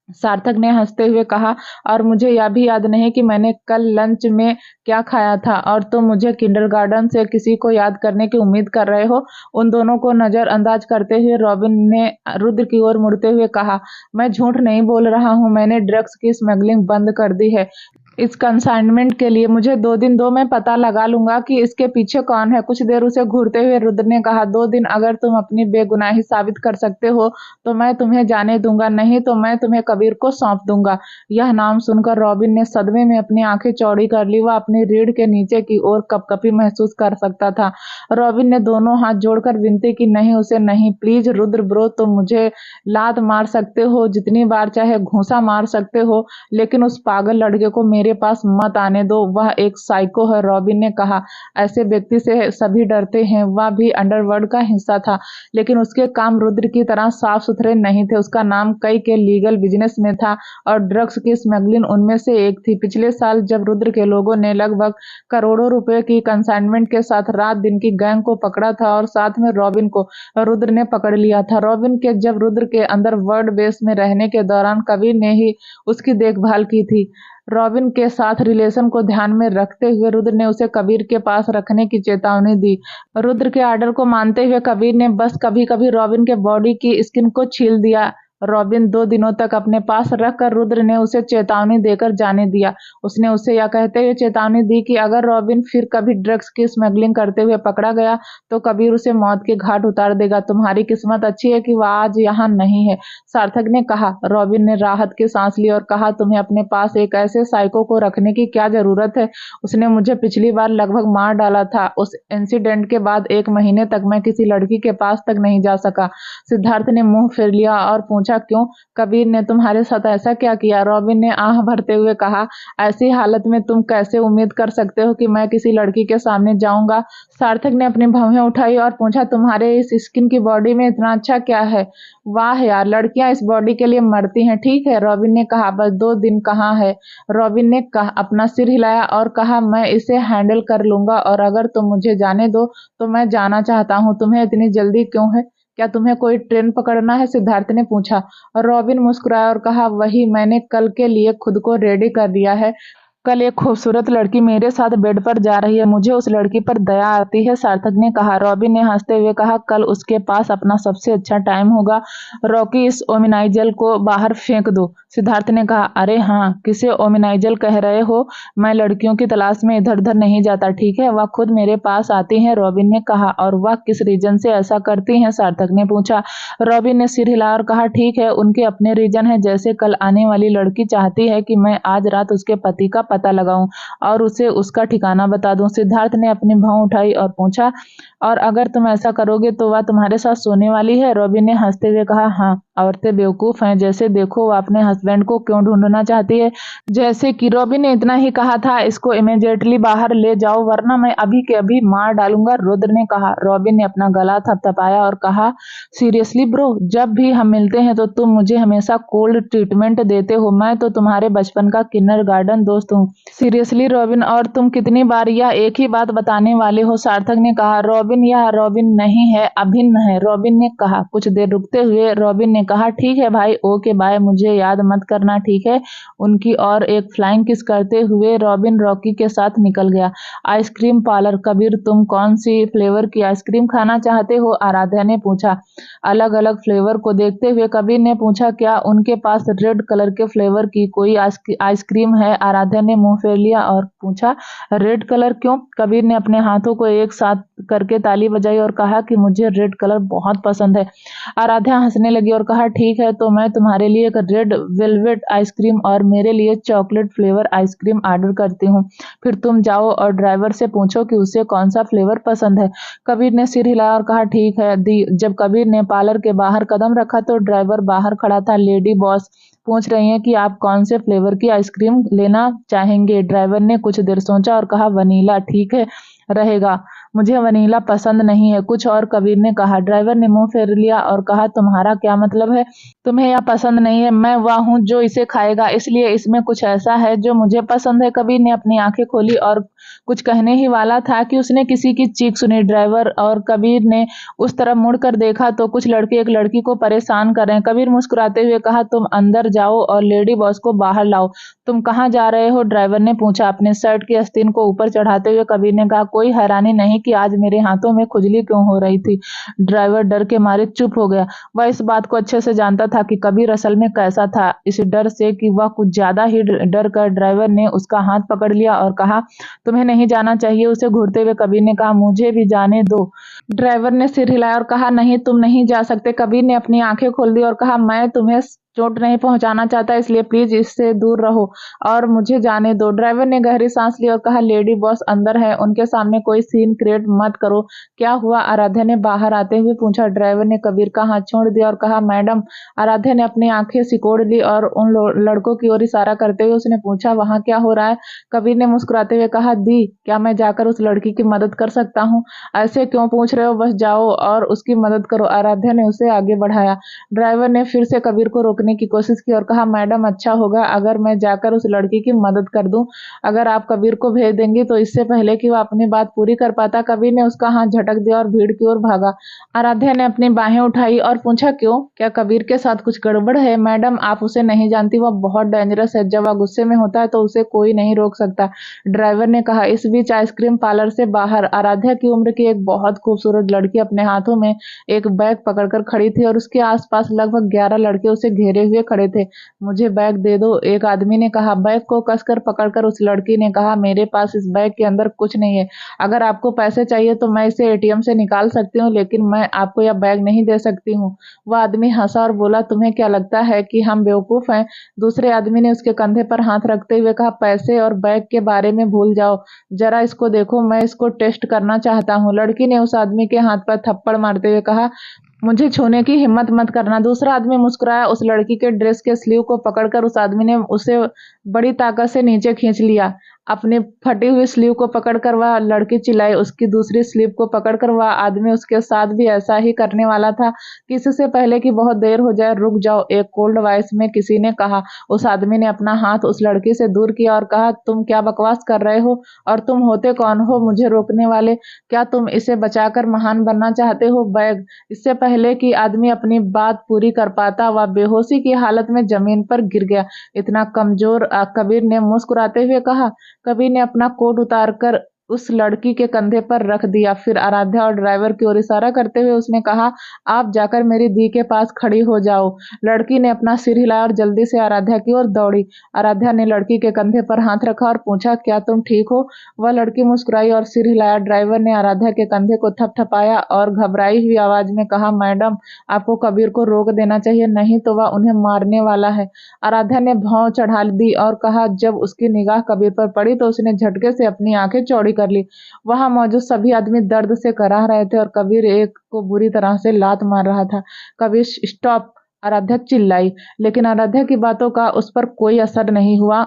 सार्थक ने हंसते हुए कहा, और मुझे यह भी याद नहीं कि मैंने कल लंच में क्या खाया था, और तुम मुझे किंडरगार्टन से किसी को याद करने की उम्मीद कर रहे हो? उन दोनों को नजरअंदाज करते हुए रॉबिन ने रुद्र की ओर मुड़ते हुए कहा, मैं झूठ नहीं बोल रहा हूँ, मैंने ड्रग्स की स्मगलिंग बंद कर दी है। इस कंसाइनमेंट के लिए मुझे 2 दिन दो, मैं पता लगा लूंगा कि इसके पीछे कौन है। कुछ देर उसे घूरते हुए रुद्र ने कहा, 2 दिन अगर तुम अपनी बेगुनाही साबित कर सकते हो तो मैं तुम्हें जाने दूंगा, नहीं तो मैं तुम्हें कबीर को सौंप दूंगा। यह नाम सुनकर रॉबिन ने सदमे में अपनी आंखें चौड़ी कर ली। वह अपनी रीढ़ के नीचे की ओर कपकपी महसूस कर सकता था। रॉबिन ने दोनों हाथ जोड़कर विनती की, नहीं उसे नहीं, प्लीज रुद्र ब्रो, तुम मुझे लात मार सकते हो, जितनी बार चाहे घूंसा मार सकते हो, लेकिन उस पागल लड़के को मेरे पास मत आने दो, वह एक साइको है। रॉबिन ने कहा, ऐसे व्यक्ति से सभी डरते हैं, वह भी अंडरवर्ल्ड का हिस्सा था, लेकिन उसके काम रुद्र की तरह साफ सुथरे नहीं थे। उसका नाम कई के लीगल बिजनेस में था और ड्रग्स की स्मगलिंग उनमें से एक थी। पिछले साल जब रुद्र के लोगों ने लगभग करोड़ों रुपए की कंसाइनमेंट के साथ रात दिन की गैंग को पकड़ा था और साथ में रॉबिन को रुद्र ने पकड़ लिया था। रॉबिन के जब रुद्र के अंदर वर्ल्ड बेस में रहने के दौरान कबीर ने ही उसकी देखभाल की थी। रॉबिन के साथ रिलेशन को ध्यान में रखते हुए रुद्र ने उसे कबीर के पास रखने की चेतावनी दी। रुद्र के आर्डर को मानते हुए कबीर ने बस कभी कभी रॉबिन के बॉडी की स्किन को छील दिया। रॉबिन 2 दिनों तक अपने पास रखकर रुद्र ने उसे चेतावनी देकर जाने दिया। उसने उसे यह कहते हुए चेतावनी दी कि अगर रॉबिन फिर कभी ड्रग्स की स्मगलिंग करते हुए पकड़ा गया तो कबीर उसे मौत के घाट उतार देगा। तुम्हारी किस्मत अच्छी है कि वह आज यहाँ नहीं है, सार्थक ने कहा। रॉबिन ने राहत की सांस ली और कहा, तुम्हें अपने पास एक ऐसे साइको को रखने की क्या जरूरत है? उसने मुझे पिछली बार लगभग मार डाला था। उस इंसिडेंट के बाद 1 महीने तक मैं किसी लड़की के पास तक नहीं जा सका। सिद्धार्थ ने मुंह फेर लिया और पूछा, क्यों? कबीर ने तुम्हारे साथ ऐसा क्या किया? रॉबिन ने आह भरते हुए कहा, ऐसी हालत में तुम कैसे उम्मीद कर सकते हो कि मैं किसी लड़की के सामने जाऊंगा? सार्थक ने अपनी भवें उठाई और पूछा, तुम्हारे इस स्किन की बॉडी में इतना अच्छा क्या है? वाह यार, लड़कियां इस बॉडी के लिए मरती हैं। ठीक है, रॉबिन ने कहा, बस 2 दिन कहाँ है? रॉबिन ने अपना सिर हिलाया और कहा, मैं इसे हैंडल कर लूंगा, और अगर तुम मुझे जाने दो तो मैं जाना चाहता हूँ। तुम्हें इतनी जल्दी क्यों है? क्या तुम्हें कोई ट्रेन पकड़ना है? सिद्धार्थ ने पूछा। और रॉबिन मुस्कुराया और कहा, वही, मैंने कल के लिए खुद को रेडी कर लिया है। कल एक खूबसूरत लड़की मेरे साथ बेड पर जा रही है, मुझे उस लड़की पर दया आती है, सार्थक ने कहा। रॉबिन ने हंसते हुए कहा, कल उसके पास अपना सबसे अच्छा टाइम होगा। रॉकी, इस ओमिनाइजल को बाहर फेंक दो, सिद्धार्थ ने कहा। अरे हाँ, किसे ओमिनाइजल कह रहे हो? मैं लड़कियों की तलाश में इधर उधर नहीं जाता, ठीक है? वह खुद मेरे पास आती हैं, रॉबिन ने कहा। और वह किस रीजन से ऐसा करती हैं? सार्थक ने पूछा। रॉबिन ने सिर हिलाया और कहा, ठीक है, उनके अपने रीजन है, जैसे कल आने वाली लड़की चाहती है कि मैं आज रात उसके पति का पता लगाऊं और उसे उसका ठिकाना बता दूं। सिद्धार्थ ने अपनी भौं उठाई और पूछा, और अगर तुम ऐसा करोगे तो वह तुम्हारे साथ सोने वाली है? रॉबिन ने हंसते हुए कहा, हाँ, औरतें बेवकूफ हैं। जैसे देखो वो अपने हस्बैंड को क्यों ढूंढना चाहती है। जैसे कि रॉबिन ने इतना ही कहा था, इसको इमीडिएटली बाहर ले जाओ वरना मैं अभी के अभी मार डालूंगा, रुद्र ने कहा। रॉबिन ने अपना गला थपथपाया और कहा, सीरियसली ब्रो, जब भी हम मिलते हैं तो तुम मुझे हमेशा कोल्ड ट्रीटमेंट देते हो। मैं तो तुम्हारे बचपन का किंडरगार्टन दोस्त हूँ। सीरियसली रॉबिन, और तुम कितनी बार यह एक ही बात बताने वाले हो? सार्थक ने कहा। रॉबिन, यह रॉबिन नहीं है, अभिन्न है, रॉबिन ने कहा। कुछ देर रुकते हुए रॉबिन ने कहा, ठीक है भाई, ओके बाय, मुझे याद मत करना, ठीक है। उनकी और एक फ्लाइंग किस करते हुए रॉबिन रॉकी के साथ निकल गया। Ice cream parlour. कबीर, तुम कौन सी फ्लेवर की आइसक्रीम खाना चाहते हो? आराध्या ने पूछा। अलग अलग फ्लेवर को देखते हुए कबीर ने पूछा, क्या उनके पास रेड कलर के फ्लेवर की कोई आइसक्रीम है? आराध्या ने मुंह फेर लिया और पूछा, रेड कलर क्यों? कबीर ने अपने हाथों को एक साथ करके ताली बजाई और कहा कि मुझे रेड कलर बहुत पसंद है। आराध्या हंसने लगी और कहा, ठीक है, तो मैं तुम्हारे लिए एक रेड वेलवेट आइसक्रीम और मेरे लिए चॉकलेट फ्लेवर आइसक्रीम ऑर्डर करती हूँ। फिर तुम जाओ और ड्राइवर से पूछो कि उसे कौन सा फ्लेवर पसंद है। कबीर ने सिर हिलाया और कहा, ठीक है दी। जब कबीर ने पार्लर के बाहर कदम रखा तो ड्राइवर बाहर खड़ा था। लेडी बॉस पूछ रही हैं कि आप कौन से फ्लेवर की आइसक्रीम लेना चाहेंगे? ड्राइवर ने कुछ देर सोचा और कहा, वनीला ठीक है रहेगा, मुझे वनीला पसंद नहीं है। कुछ और? कबीर ने कहा। ड्राइवर ने मुंह फेर लिया और कहा, तुम्हारा क्या मतलब है? तुम्हें यह पसंद नहीं है? मैं वह हूँ जो इसे खाएगा, इसलिए इसमें कुछ ऐसा है जो मुझे पसंद है। कबीर ने अपनी आंखें खोली और कुछ कहने ही वाला था कि उसने किसी की चीख सुनी। ड्राइवर और कबीर ने उस तरफ मुड़कर देखा तो कुछ लड़के एक लड़की को परेशान कर रहे हैं। कबीर मुस्कुराते हुए कहा, तुम अंदर जाओ और लेडी बॉस को बाहर लाओ। तुम कहाँ जा रहे हो? ड्राइवर ने पूछा। अपने शर्ट की आस्तीन को ऊपर चढ़ाते हुए कबीर ने कहा, कोई हैरानी नहीं कि आज मेरे हाथों में खुजली क्यों हो रही थी। ड्राइवर डर के मारे चुप हो गया। वह इस बात को अच्छे से जानता था कि कबीर असल में कैसा था। इस डर से कि वह कुछ ज्यादा ही डर कर ड्राइवर ने उसका हाथ पकड़ लिया और कहा, तुम्हें नहीं जाना चाहिए। उसे घूरते हुए कबीर ने कहा, मुझे भी जाने दो। ड्राइवर ने सिर हिलाया और कहा, नहीं, तुम नहीं जा सकते। कबीर ने अपनी आंखें खोल दी और कहा, मैं तुम्हें चोट नहीं पहुंचाना चाहता, इसलिए प्लीज इससे दूर रहो और मुझे जाने दो। ड्राइवर ने गहरी सांस ली और कहा, लेडी बॉस अंदर है, उनके सामने कोई सीन क्रिएट मत करो। क्या हुआ? आराध्या ने बाहर आते हुए पूछा। ड्राइवर ने कबीर का हाथ छोड़ दिया और कहा, मैडम। आराध्या ने अपनी आंखें सिकोड़ ली और उन लड़कों की ओर इशारा करते हुए उसने पूछा, वहां क्या हो रहा है? कबीर ने मुस्कुराते हुए कहा, दी, क्या मैं जाकर उस लड़की की मदद कर सकता हूँ? ऐसे क्यों पूछ रहे हो? बस जाओ और उसकी मदद करो। आराध्या ने उसे आगे बढ़ाया। ड्राइवर ने फिर से कबीर को रोकने की कोशिश की और कहा, मैडम, अच्छा होगा अगर मैं जाकर उस लड़की की मदद कर दूं। अगर आप कबीर को भेज देंगी तो इससे पहले कि वह अपनी बात पूरी कर पाता, कबीर ने उसका हाथ झटक दिया और भीड़ की ओर भागा। आराध्या ने अपनी बाहें उठाई और पूछा, क्यों? क्या कबीर के साथ कुछ गड़बड़ है? मैडम, आप उसे नहीं जानती, वह बहुत डेंजरस है। जब वह गुस्से में होता है तो उसे कोई नहीं रोक सकता, ड्राइवर ने कहा। इस बीच आइसक्रीम पार्लर से बाहर आराध्या की उम्र की एक बहुत खूबसूरत लड़की अपने हाथों में एक बैग पकड़कर खड़ी थी और उसके आसपास लगभग 11 लड़के उसे घेरे हुए खड़े थे। मुझे बैग दे दो, एक आदमी ने कहा। बैग को कसकर पकड़कर उस लड़की ने कहा, मेरे पास इस बैग के अंदर कुछ नहीं है। अगर आपको पैसे चाहिए तो मैं इसे एटीएम से निकाल सकती हूँ, लेकिन मैं आपको यह बैग नहीं दे सकती हूँ। वह आदमी हंसा और बोला, तुम्हें क्या लगता है कि हम बेवकूफ हैं? दूसरे आदमी ने उसके कंधे पर हाथ रखते हुए कहा, पैसे और बैग के बारे में भूल जाओ, जरा इसको देखो, मैं इसको टेस्ट करना चाहता हूँ। लड़की ने उस आदमी के हाथ पर थप्पड़ मारते हुए कहा, मुझे छूने की हिम्मत मत करना। दूसरा आदमी मुस्कुराया। उस लड़की के ड्रेस के स्लीव को पकड़कर उस आदमी ने उसे बड़ी ताकत से नीचे खींच लिया। अपनी फटी हुई स्लीव को पकड़कर वह लड़की चिल्लाई। उसकी दूसरी स्लीव को पकड़कर वह आदमी उसके साथ भी ऐसा ही करने वाला था कि इससे पहले कि बहुत देर हो जाए, रुक जाओ, एक कोल्ड वॉइस में किसी ने कहा। उस आदमी ने अपना हाथ उस लड़की से दूर किया और कहा, तुम क्या बकवास कर रहे हो और तुम होते कौन हो मुझे रोकने वाले? क्या तुम इसे बचाकर महान बनना चाहते हो? बैग। इससे पहले कि आदमी अपनी बात पूरी कर पाता, वह बेहोशी की हालत में जमीन पर गिर गया। इतना कमजोर? कबीर ने मुस्कुराते हुए कहा। कबीर ने अपना कोट उतारकर उस लड़की के कंधे पर रख दिया। फिर आराध्या और ड्राइवर की ओर इशारा करते हुए उसने कहा, आप जाकर मेरी दी के पास खड़ी हो जाओ। लड़की ने अपना सिर हिलाया और जल्दी से आराध्या की ओर दौड़ी। आराध्या ने लड़की के कंधे पर हाथ रखा और पूछा, क्या तुम ठीक हो? वह लड़की मुस्कुराई और सिर हिलाया। ड्राइवर ने आराध्या के कंधे को थपथपाया और घबराई हुई आवाज में कहा, मैडम, आपको कबीर को रोक देना चाहिए, नहीं तो वह उन्हें मारने वाला है। आराध्या ने भौं चढ़ा दी और कहा। जब उसकी निगाह कबीर पर पड़ी तो उसने झटके से अपनी आंखें चौड़ी कर ली। वहां मौजूद सभी आदमी दर्द से कराह रहे थे और कबीर एक को बुरी तरह से लात मार रहा था। कबीर, स्टॉप! आराध्या चिल्लाई, लेकिन आराध्या की बातों का उस पर कोई असर नहीं हुआ।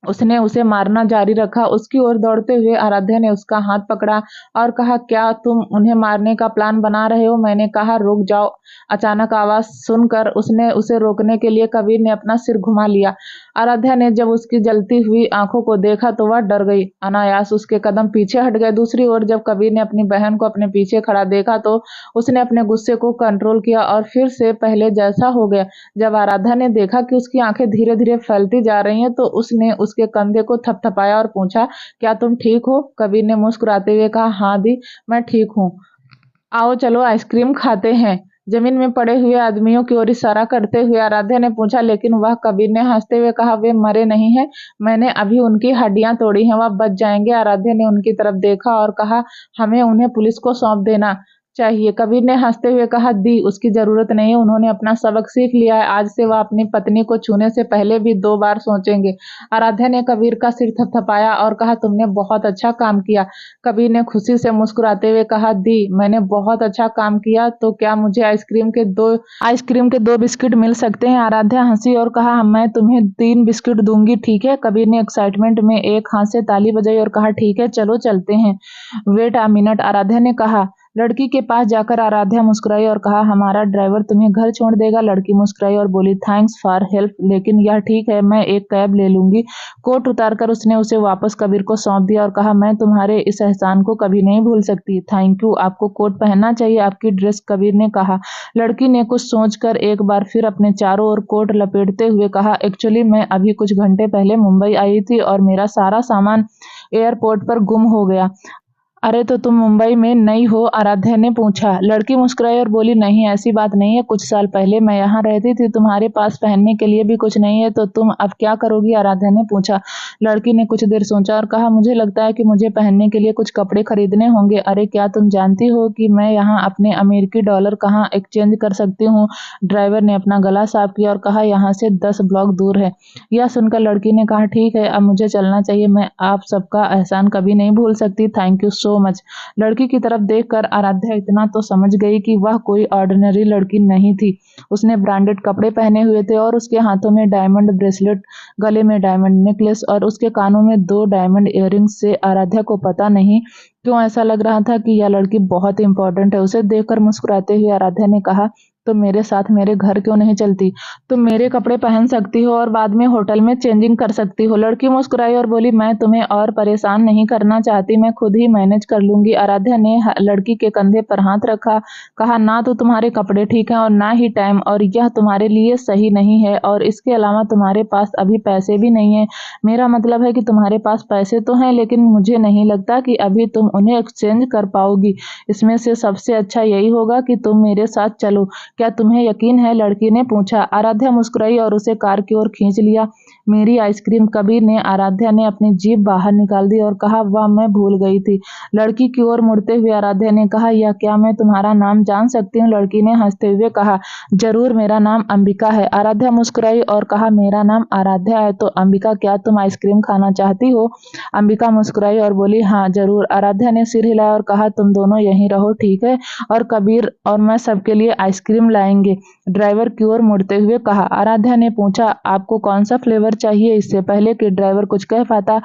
उसने उसे मारना जारी रखा। उसकी ओर दौड़ते हुए आराध्या ने उसका हाथ पकड़ा और कहा, क्या तुम उन्हें मारने का प्लान बना रहे हो? मैंने कहा, रुक जाओ। अचानक आवाज सुनकर उसने उसे रोकने के लिए कबीर ने अपना सिर घुमा लिया। आराध्या ने जब उसकी जलती हुई आंखों को देखा तो वह डर गई। अनायास उसके कदम पीछे हट गए। दूसरी ओर जब कबीर ने अपनी बहन को अपने पीछे खड़ा देखा तो उसने अपने गुस्से को कंट्रोल किया और फिर से पहले जैसा हो गया। जब आराध्या ने देखा कि उसकी आंखें धीरे धीरे फैलती जा रही हैं तो उसने उसके कंधे को थपथपाया और पूछा, क्या तुम ठीक हो? कबीर ने मुस्कुराते हुए कहा, हाँ दी, मैं ठीक हूँ। आओ चलो आइसक्रीम खाते हैं। जमीन में पड़े हुए आदमियों की ओर इशारा करते हुए आराध्या ने पूछा, लेकिन वह कबीर ने हंसते हुए कहा, वे मरे नहीं हैं, मैंने अभी उनकी हड्डियां तोड़ी हैं, वह बच जाएंगे। आराध्या ने उनकी तरफ देखा और कहा, हमें उन्हें पुलिस को सौंप देना चाहिए। कबीर ने हंसते हुए कहा, दी, उसकी जरूरत नहीं है, उन्होंने अपना सबक सीख लिया है, आज से वह अपनी पत्नी को छूने से पहले भी 2 बार सोचेंगे। आराध्या ने कबीर का सिर थपथपाया और कहा, तुमने बहुत अच्छा काम किया। कबीर ने खुशी से मुस्कुराते हुए कहा, दी, मैंने बहुत अच्छा काम किया, तो क्या मुझे आइसक्रीम के 2 बिस्किट मिल सकते हैं? आराध्या हंसी और कहा, मैं तुम्हें 3 बिस्किट दूंगी, ठीक है? कबीर ने एक्साइटमेंट में एक हाथ से ताली बजाई और कहा, ठीक है, चलो चलते हैं। वेट अ मिनट, आराध्या ने कहा। लड़की के पास जाकर आराध्या मुस्कुराई और कहा, हमारा ड्राइवर तुम्हें घर छोड़ देगा। लड़की मुस्कुराई और बोली, थैंक्स फॉर हेल्प, लेकिन यह ठीक है, मैं एक कैब ले लूंगी। कोट उतारकर उसने उसे वापस कबीर को सौंप दिया और कहा, मैं तुम्हारे इस एहसान को कभी नहीं भूल सकती। थैंक यू, आपको कोट पहनना चाहिए, आपकी ड्रेस, कबीर ने कहा। लड़की ने कुछ सोचकर एक बार फिर अपने चारों ओर कोट लपेटते हुए कहा, एक्चुअली मैं अभी कुछ घंटे पहले मुंबई आई थी और मेरा सारा सामान एयरपोर्ट पर गुम हो गया। अरे तो तुम मुंबई में नई हो? आराध्या ने पूछा। लड़की मुस्कुराई और बोली, नहीं, ऐसी बात नहीं है, कुछ साल पहले मैं यहाँ रहती थी। तुम्हारे पास पहनने के लिए भी कुछ नहीं है तो तुम अब क्या करोगी? आराध्या ने पूछा। लड़की ने कुछ देर सोचा और कहा, मुझे लगता है कि मुझे पहनने के लिए कुछ कपड़े खरीदने होंगे। अरे क्या तुम जानती हो कि मैं यहाँ अपने अमेरिकी डॉलर कहाँ एक्सचेंज कर सकती हूँ? ड्राइवर ने अपना गला साफ किया और कहा, यहाँ से 10 ब्लॉक दूर है। यह सुनकर लड़की ने कहा, ठीक है, अब मुझे चलना चाहिए, मैं आप सबका एहसान कभी नहीं भूल सकती, थैंक यू सो मच। लड़की की तरफ देखकर आराध्या इतना तो समझ गई कि वह कोई ऑर्डिनरी लड़की नहीं थी। उसने ब्रांडेड कपड़े पहने हुए थे और उसके हाथों में डायमंड ब्रेसलेट, गले में डायमंड नेकलेस और उसके कानों में 2 डायमंड इयररिंग्स से आराध्या को पता नहीं क्यों ऐसा लग रहा था कि यह लड़की बहुत इंपॉर्टेंट है। उसे देखकर मुस्कुराते हुए आराध्या ने कहा, तुम मेरे साथ मेरे घर क्यों नहीं चलती? तुम मेरे कपड़े पहन सकती हो और बाद में होटल में चेंजिंग कर सकती हो। लड़की मुस्कुराई और बोली, मैं तुम्हें और परेशान नहीं करना चाहती, मैं खुद ही मैनेज कर लूंगी। आराध्या ने लड़की के कंधे पर हाथ रखा, कहा, ना तो तुम्हारे कपड़े ठीक हैं और ना ही टाइम, और यह तुम्हारे लिए सही नहीं है, और इसके अलावा तुम्हारे पास अभी पैसे भी नहीं है। मेरा मतलब है कि तुम्हारे पास पैसे तो हैं, लेकिन मुझे नहीं लगता कि अभी तुम उन्हें एक्सचेंज कर पाओगी। इसमें से सबसे अच्छा यही होगा कि तुम मेरे साथ चलो। क्या तुम्हें यकीन है? लड़की ने पूछा। आराध्या मुस्कुराई और उसे कार की ओर खींच लिया। मेरी आइसक्रीम, कबीर ने आराध्या ने अपनी जीभ बाहर निकाल दी और कहा, वाह, मैं भूल गई थी। लड़की की ओर मुड़ते हुए आराध्या ने कहा, यह क्या मैं तुम्हारा नाम जान सकती हूँ? लड़की ने हंसते हुए कहा, जरूर, मेरा नाम अंबिका है। आराध्या मुस्कुराई और कहा, मेरा नाम आराध्या है तो अंबिका, क्या तुम आइसक्रीम खाना चाहती हो? अंबिका मुस्कुराई और बोली, हाँ जरूर। आराध्या ने सिर हिलाया और कहा, तुम दोनों यहीं रहो, ठीक है, और कबीर और मैं सबके लिए आइसक्रीम लाएंगे। ड्राइवर की ओर मुड़ते हुए कहा। आराध्या ने पूछा, आपको कौन सा फ्लेवर चाहिए? इससे पहले कि ड्राइवर कुछ कह पाता,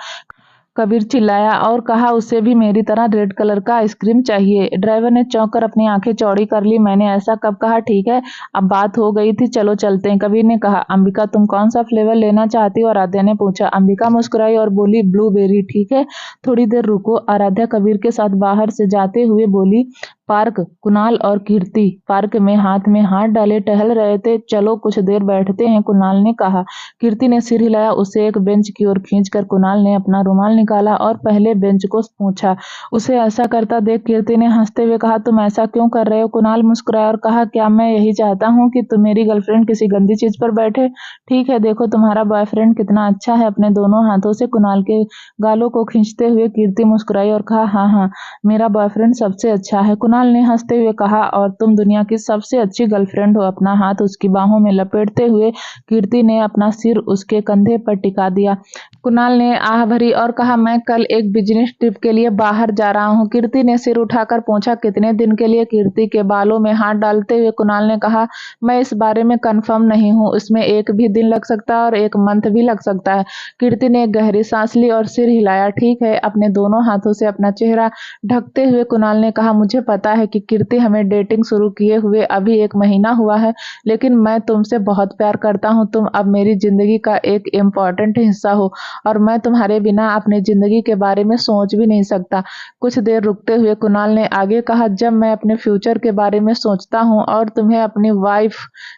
कबीर चिल्लाया और कहा, उसे भी मेरी तरह रेड कलर का आइसक्रीम चाहिए। ड्राइवर ने चौंक कर अपनी आंखें चौड़ी कर ली। मैंने ऐसा कब कहा? ठीक है, अब बात हो गई थी, चलो चलते हैं। कबीर ने कहा। अंबिका, तुम कौन सा फ्लेवर लेना चाहती हो? आराध्या ने पूछा। अंबिका मुस्कुराई और बोली, ब्लूबेरी। ठीक है, थोड़ी देर रुको। आराध्या कबीर के साथ बाहर से जाते हुए बोली, पार्क। कुणाल और कीर्ति पार्क में हाथ में हाथ डाले टहल रहे थे। चलो कुछ देर बैठते हैं, कुणाल ने कहा। कीर्ति ने सिर हिलाया। उसे एक बेंच की ओर खींचकर कुणाल ने अपना रुमाल निकाला और पहले बेंच को पूछा। उसे ऐसा करता देख कीर्ति ने हंसते हुए कहा, तुम ऐसा क्यों कर रहे हो? कुणाल मुस्कुराया और कहा, क्या मैं यही चाहता हूँ कि तुम मेरी गर्लफ्रेंड किसी गंदी चीज पर बैठे? ठीक है, देखो तुम्हारा बॉयफ्रेंड कितना अच्छा है। अपने दोनों हाथों से कुणाल के गालों को खींचते हुए कीर्ति मुस्कुराई और कहा, हाँ हाँ, मेरा बॉयफ्रेंड सबसे अच्छा है। कुणाल ने हंसते हुए कहा, और तुम दुनिया की सबसे अच्छी गर्लफ्रेंड हो। अपना हाथ उसकी बाहों में लपेटते हुए कीर्ति ने अपना सिर उसके कंधे पर टिका दिया। कुणाल ने आह भरी और कहा, मैं कल एक बिजनेस ट्रिप के लिए बाहर जा रहा हूँ। कीर्ति ने सिर उठाकर पूछा, कितने दिन के लिए? कीर्ति के बालों में हाथ डालते हुए कुणाल ने कहा, मैं इस बारे में कंफर्म नहीं हूँ। इसमें एक भी दिन लग सकता है और एक मंथ भी लग सकता है। कीर्ति ने एक गहरी सांस ली और सिर हिलाया। ठीक है। अपने दोनों हाथों से अपना चेहरा ढकते हुए कुणाल ने कहा, मुझे पता है कि कीर्ति, हमें डेटिंग शुरू किए हुए अभी 1 महीना हुआ है, लेकिन मैं तुमसे बहुत प्यार करता हूँ। तुम अब मेरी जिंदगी का एक इम्पोर्टेंट हिस्सा हो और मैं तुम्हारे बिना अपनी जिंदगी के बारे में सोच भी नहीं सकता। कुछ देर रुकते हुए कुणाल ने आगे कहा, जब मैं अपने फ्यूचर के बारे में सोचता हूँ और तुम्हें अपनी वाइफ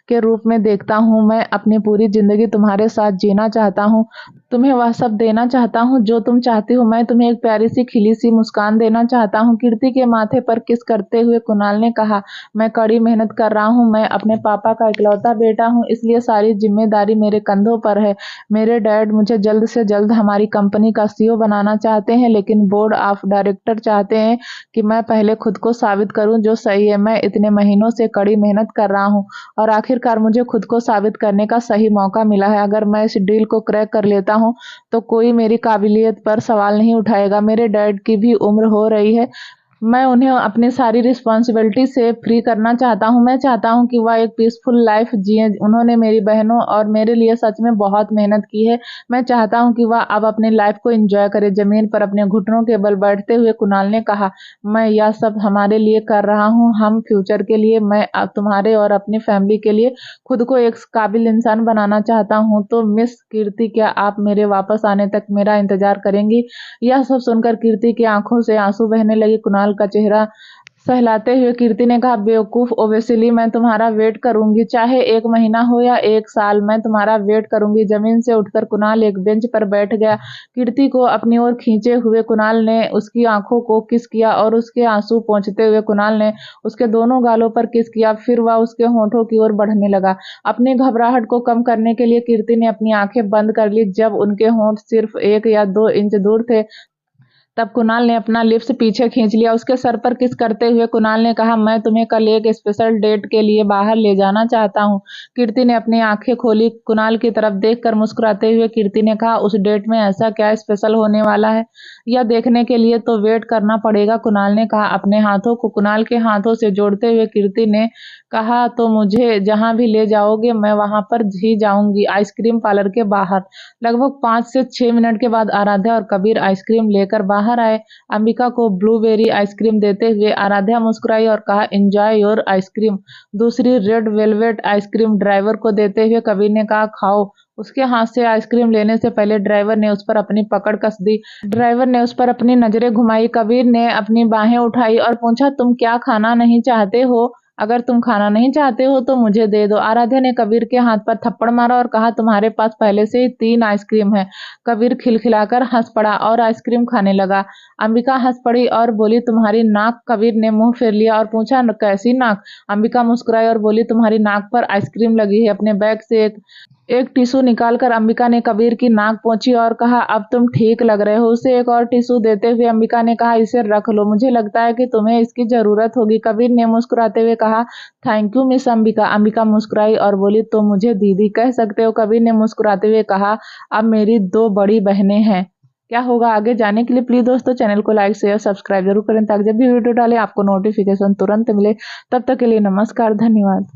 के रूप में देखता हूँ, मैं अपनी पूरी जिंदगी तुम्हारे साथ जीना चाहता हूँ। तुम्हें वह सब देना चाहता हूँ जो तुम चाहती हो। मैं तुम्हें एक प्यारी सी खिली सी मुस्कान देना चाहता हूँ। कीर्ति के माथे पर किस करते हुए कुणाल ने कहा, मैं कड़ी मेहनत कर रहा हूँ। मैं अपने पापा का इकलौता बेटा हूँ, इसलिए सारी जिम्मेदारी मेरे कंधों पर है। मेरे डैड मुझे जल्द से जल्द हमारी कंपनी का सीईओ बनाना चाहते हैं, लेकिन बोर्ड ऑफ डायरेक्टर चाहते हैं कि मैं पहले खुद को साबित करूं जो सही है। मैं इतने महीनों से कड़ी मेहनत कर रहा हूं और आखिरकार मुझे खुद को साबित करने का सही मौका मिला है। अगर मैं इस डील को क्रैक कर लेता हूं तो कोई मेरी काबिलियत पर सवाल नहीं उठाएगा। मेरे डैड की भी उम्र हो रही है। मैं उन्हें अपनी सारी रिस्पॉन्सिबिलिटी से फ्री करना चाहता हूँ। मैं चाहता हूँ कि वह एक पीसफुल लाइफ जिए। उन्होंने मेरी बहनों और मेरे लिए सच में बहुत मेहनत की है। मैं चाहता हूँ कि वह अब अपनी लाइफ को एंजॉय करे। जमीन पर अपने घुटनों के बल बैठते हुए कुणाल ने कहा, मैं यह सब हमारे लिए कर रहा हूँ, हम फ्यूचर के लिए। मैं अब तुम्हारे और अपनी फैमिली के लिए खुद को एक काबिल इंसान बनाना चाहता हूँ। तो मिस कीर्ति, क्या आप मेरे वापस आने तक मेरा इंतजार करेंगी? यह सब सुनकर कीर्ति की आंखों से आंसू बहने लगे। कुणाल का चेहरा सहलाते हुए कीर्ति ने कहा, बेवकूफ, ओवेसिली मैं तुम्हारा वेट करूंगी, चाहे 1 महीना हो या 1 साल, मैं तुम्हारा वेट करूंगी। जमीन से उठकर कुणाल एक बेंच पर बैठ गया। कीर्ति को अपनी ओर खींचे हुए कुणाल ने उसकी आंखों को किस किया और उसके आंसू पोंछते हुए कुणाल ने उसके दोनों गालों पर किस किया। फिर वह उसके होठों की ओर बढ़ने लगा। अपनी घबराहट को कम करने के लिए कीर्ति ने अपनी आंखें बंद कर ली। जब उनके होंठ सिर्फ 1 या 2 इंच दूर थे, तब कुणाल ने अपना लिप्स पीछे खींच लिया। उसके सर पर किस करते हुए कुणाल ने कहा, मैं तुम्हें कल एक स्पेशल डेट के लिए बाहर ले जाना चाहता हूँ। कीर्ति ने अपनी आंखें खोली। कुणाल की तरफ देखकर मुस्कुराते हुए कीर्ति ने कहा, उस डेट में ऐसा क्या स्पेशल होने वाला है? यह देखने के लिए तो वेट करना पड़ेगा, कुणाल ने कहा। अपने हाथों को कुणाल के हाथों से जोड़ते हुए कीर्ति ने कहा, तो मुझे जहां भी ले जाओगे मैं वहां पर ही जाऊंगी। आइसक्रीम पार्लर के बाहर लगभग 5 से 6 मिनट के बाद आराध्या और कबीर आइसक्रीम लेकर बाहर आए। अंबिका को ब्लूबेरी आइसक्रीम देते हुए आराध्या मुस्कुराई और कहा, एंजॉय योर आइसक्रीम। दूसरी रेड वेलवेट आइसक्रीम ड्राइवर को देते हुए कबीर ने कहा, खाओ। उसके हाथ से आइसक्रीम लेने से पहले ड्राइवर ने उस पर अपनी पकड़ कस दी। ड्राइवर ने उस पर अपनी नजरें घुमाई। कबीर ने अपनी बाहें उठाई और पूछा, तुम क्या खाना नहीं चाहते हो? अगर तुम खाना नहीं चाहते हो तो मुझे दे दो। आराध्या ने कबीर के हाथ पर थप्पड़ मारा और कहा, तुम्हारे पास पहले से ही 3 आइसक्रीम है। कबीर खिलखिलाकर हंस पड़ा और आइसक्रीम खाने लगा। अंबिका हंस पड़ी और बोली, तुम्हारी नाक। कबीर ने मुंह फेर लिया और पूछा, कैसी नाक? अंबिका मुस्कुराई और बोली, तुम्हारी नाक पर आइसक्रीम लगी है। अपने बैग से एक टिश्यू निकालकर अंबिका ने कबीर की नाक पोंछी और कहा, अब तुम ठीक लग रहे हो। उसे एक और टिश्यू देते हुए अंबिका ने कहा, इसे रख लो, मुझे लगता है कि तुम्हें इसकी जरूरत होगी। कबीर ने मुस्कुराते हुए कहा, thank you miss Ambika. Ambika मुस्कुराई और बोली, तो मुझे दीदी कह सकते हो। कबीर ने मुस्कुराते हुए कहा, अब मेरी 2 बड़ी बहनें हैं। क्या होगा आगे जाने के लिए प्लीज दोस्तों चैनल को लाइक शेयर सब्सक्राइब जरूर करें, ताकि जब भी वीडियो डाले आपको नोटिफिकेशन तुरंत मिले। तब तक के लिए नमस्कार, धन्यवाद।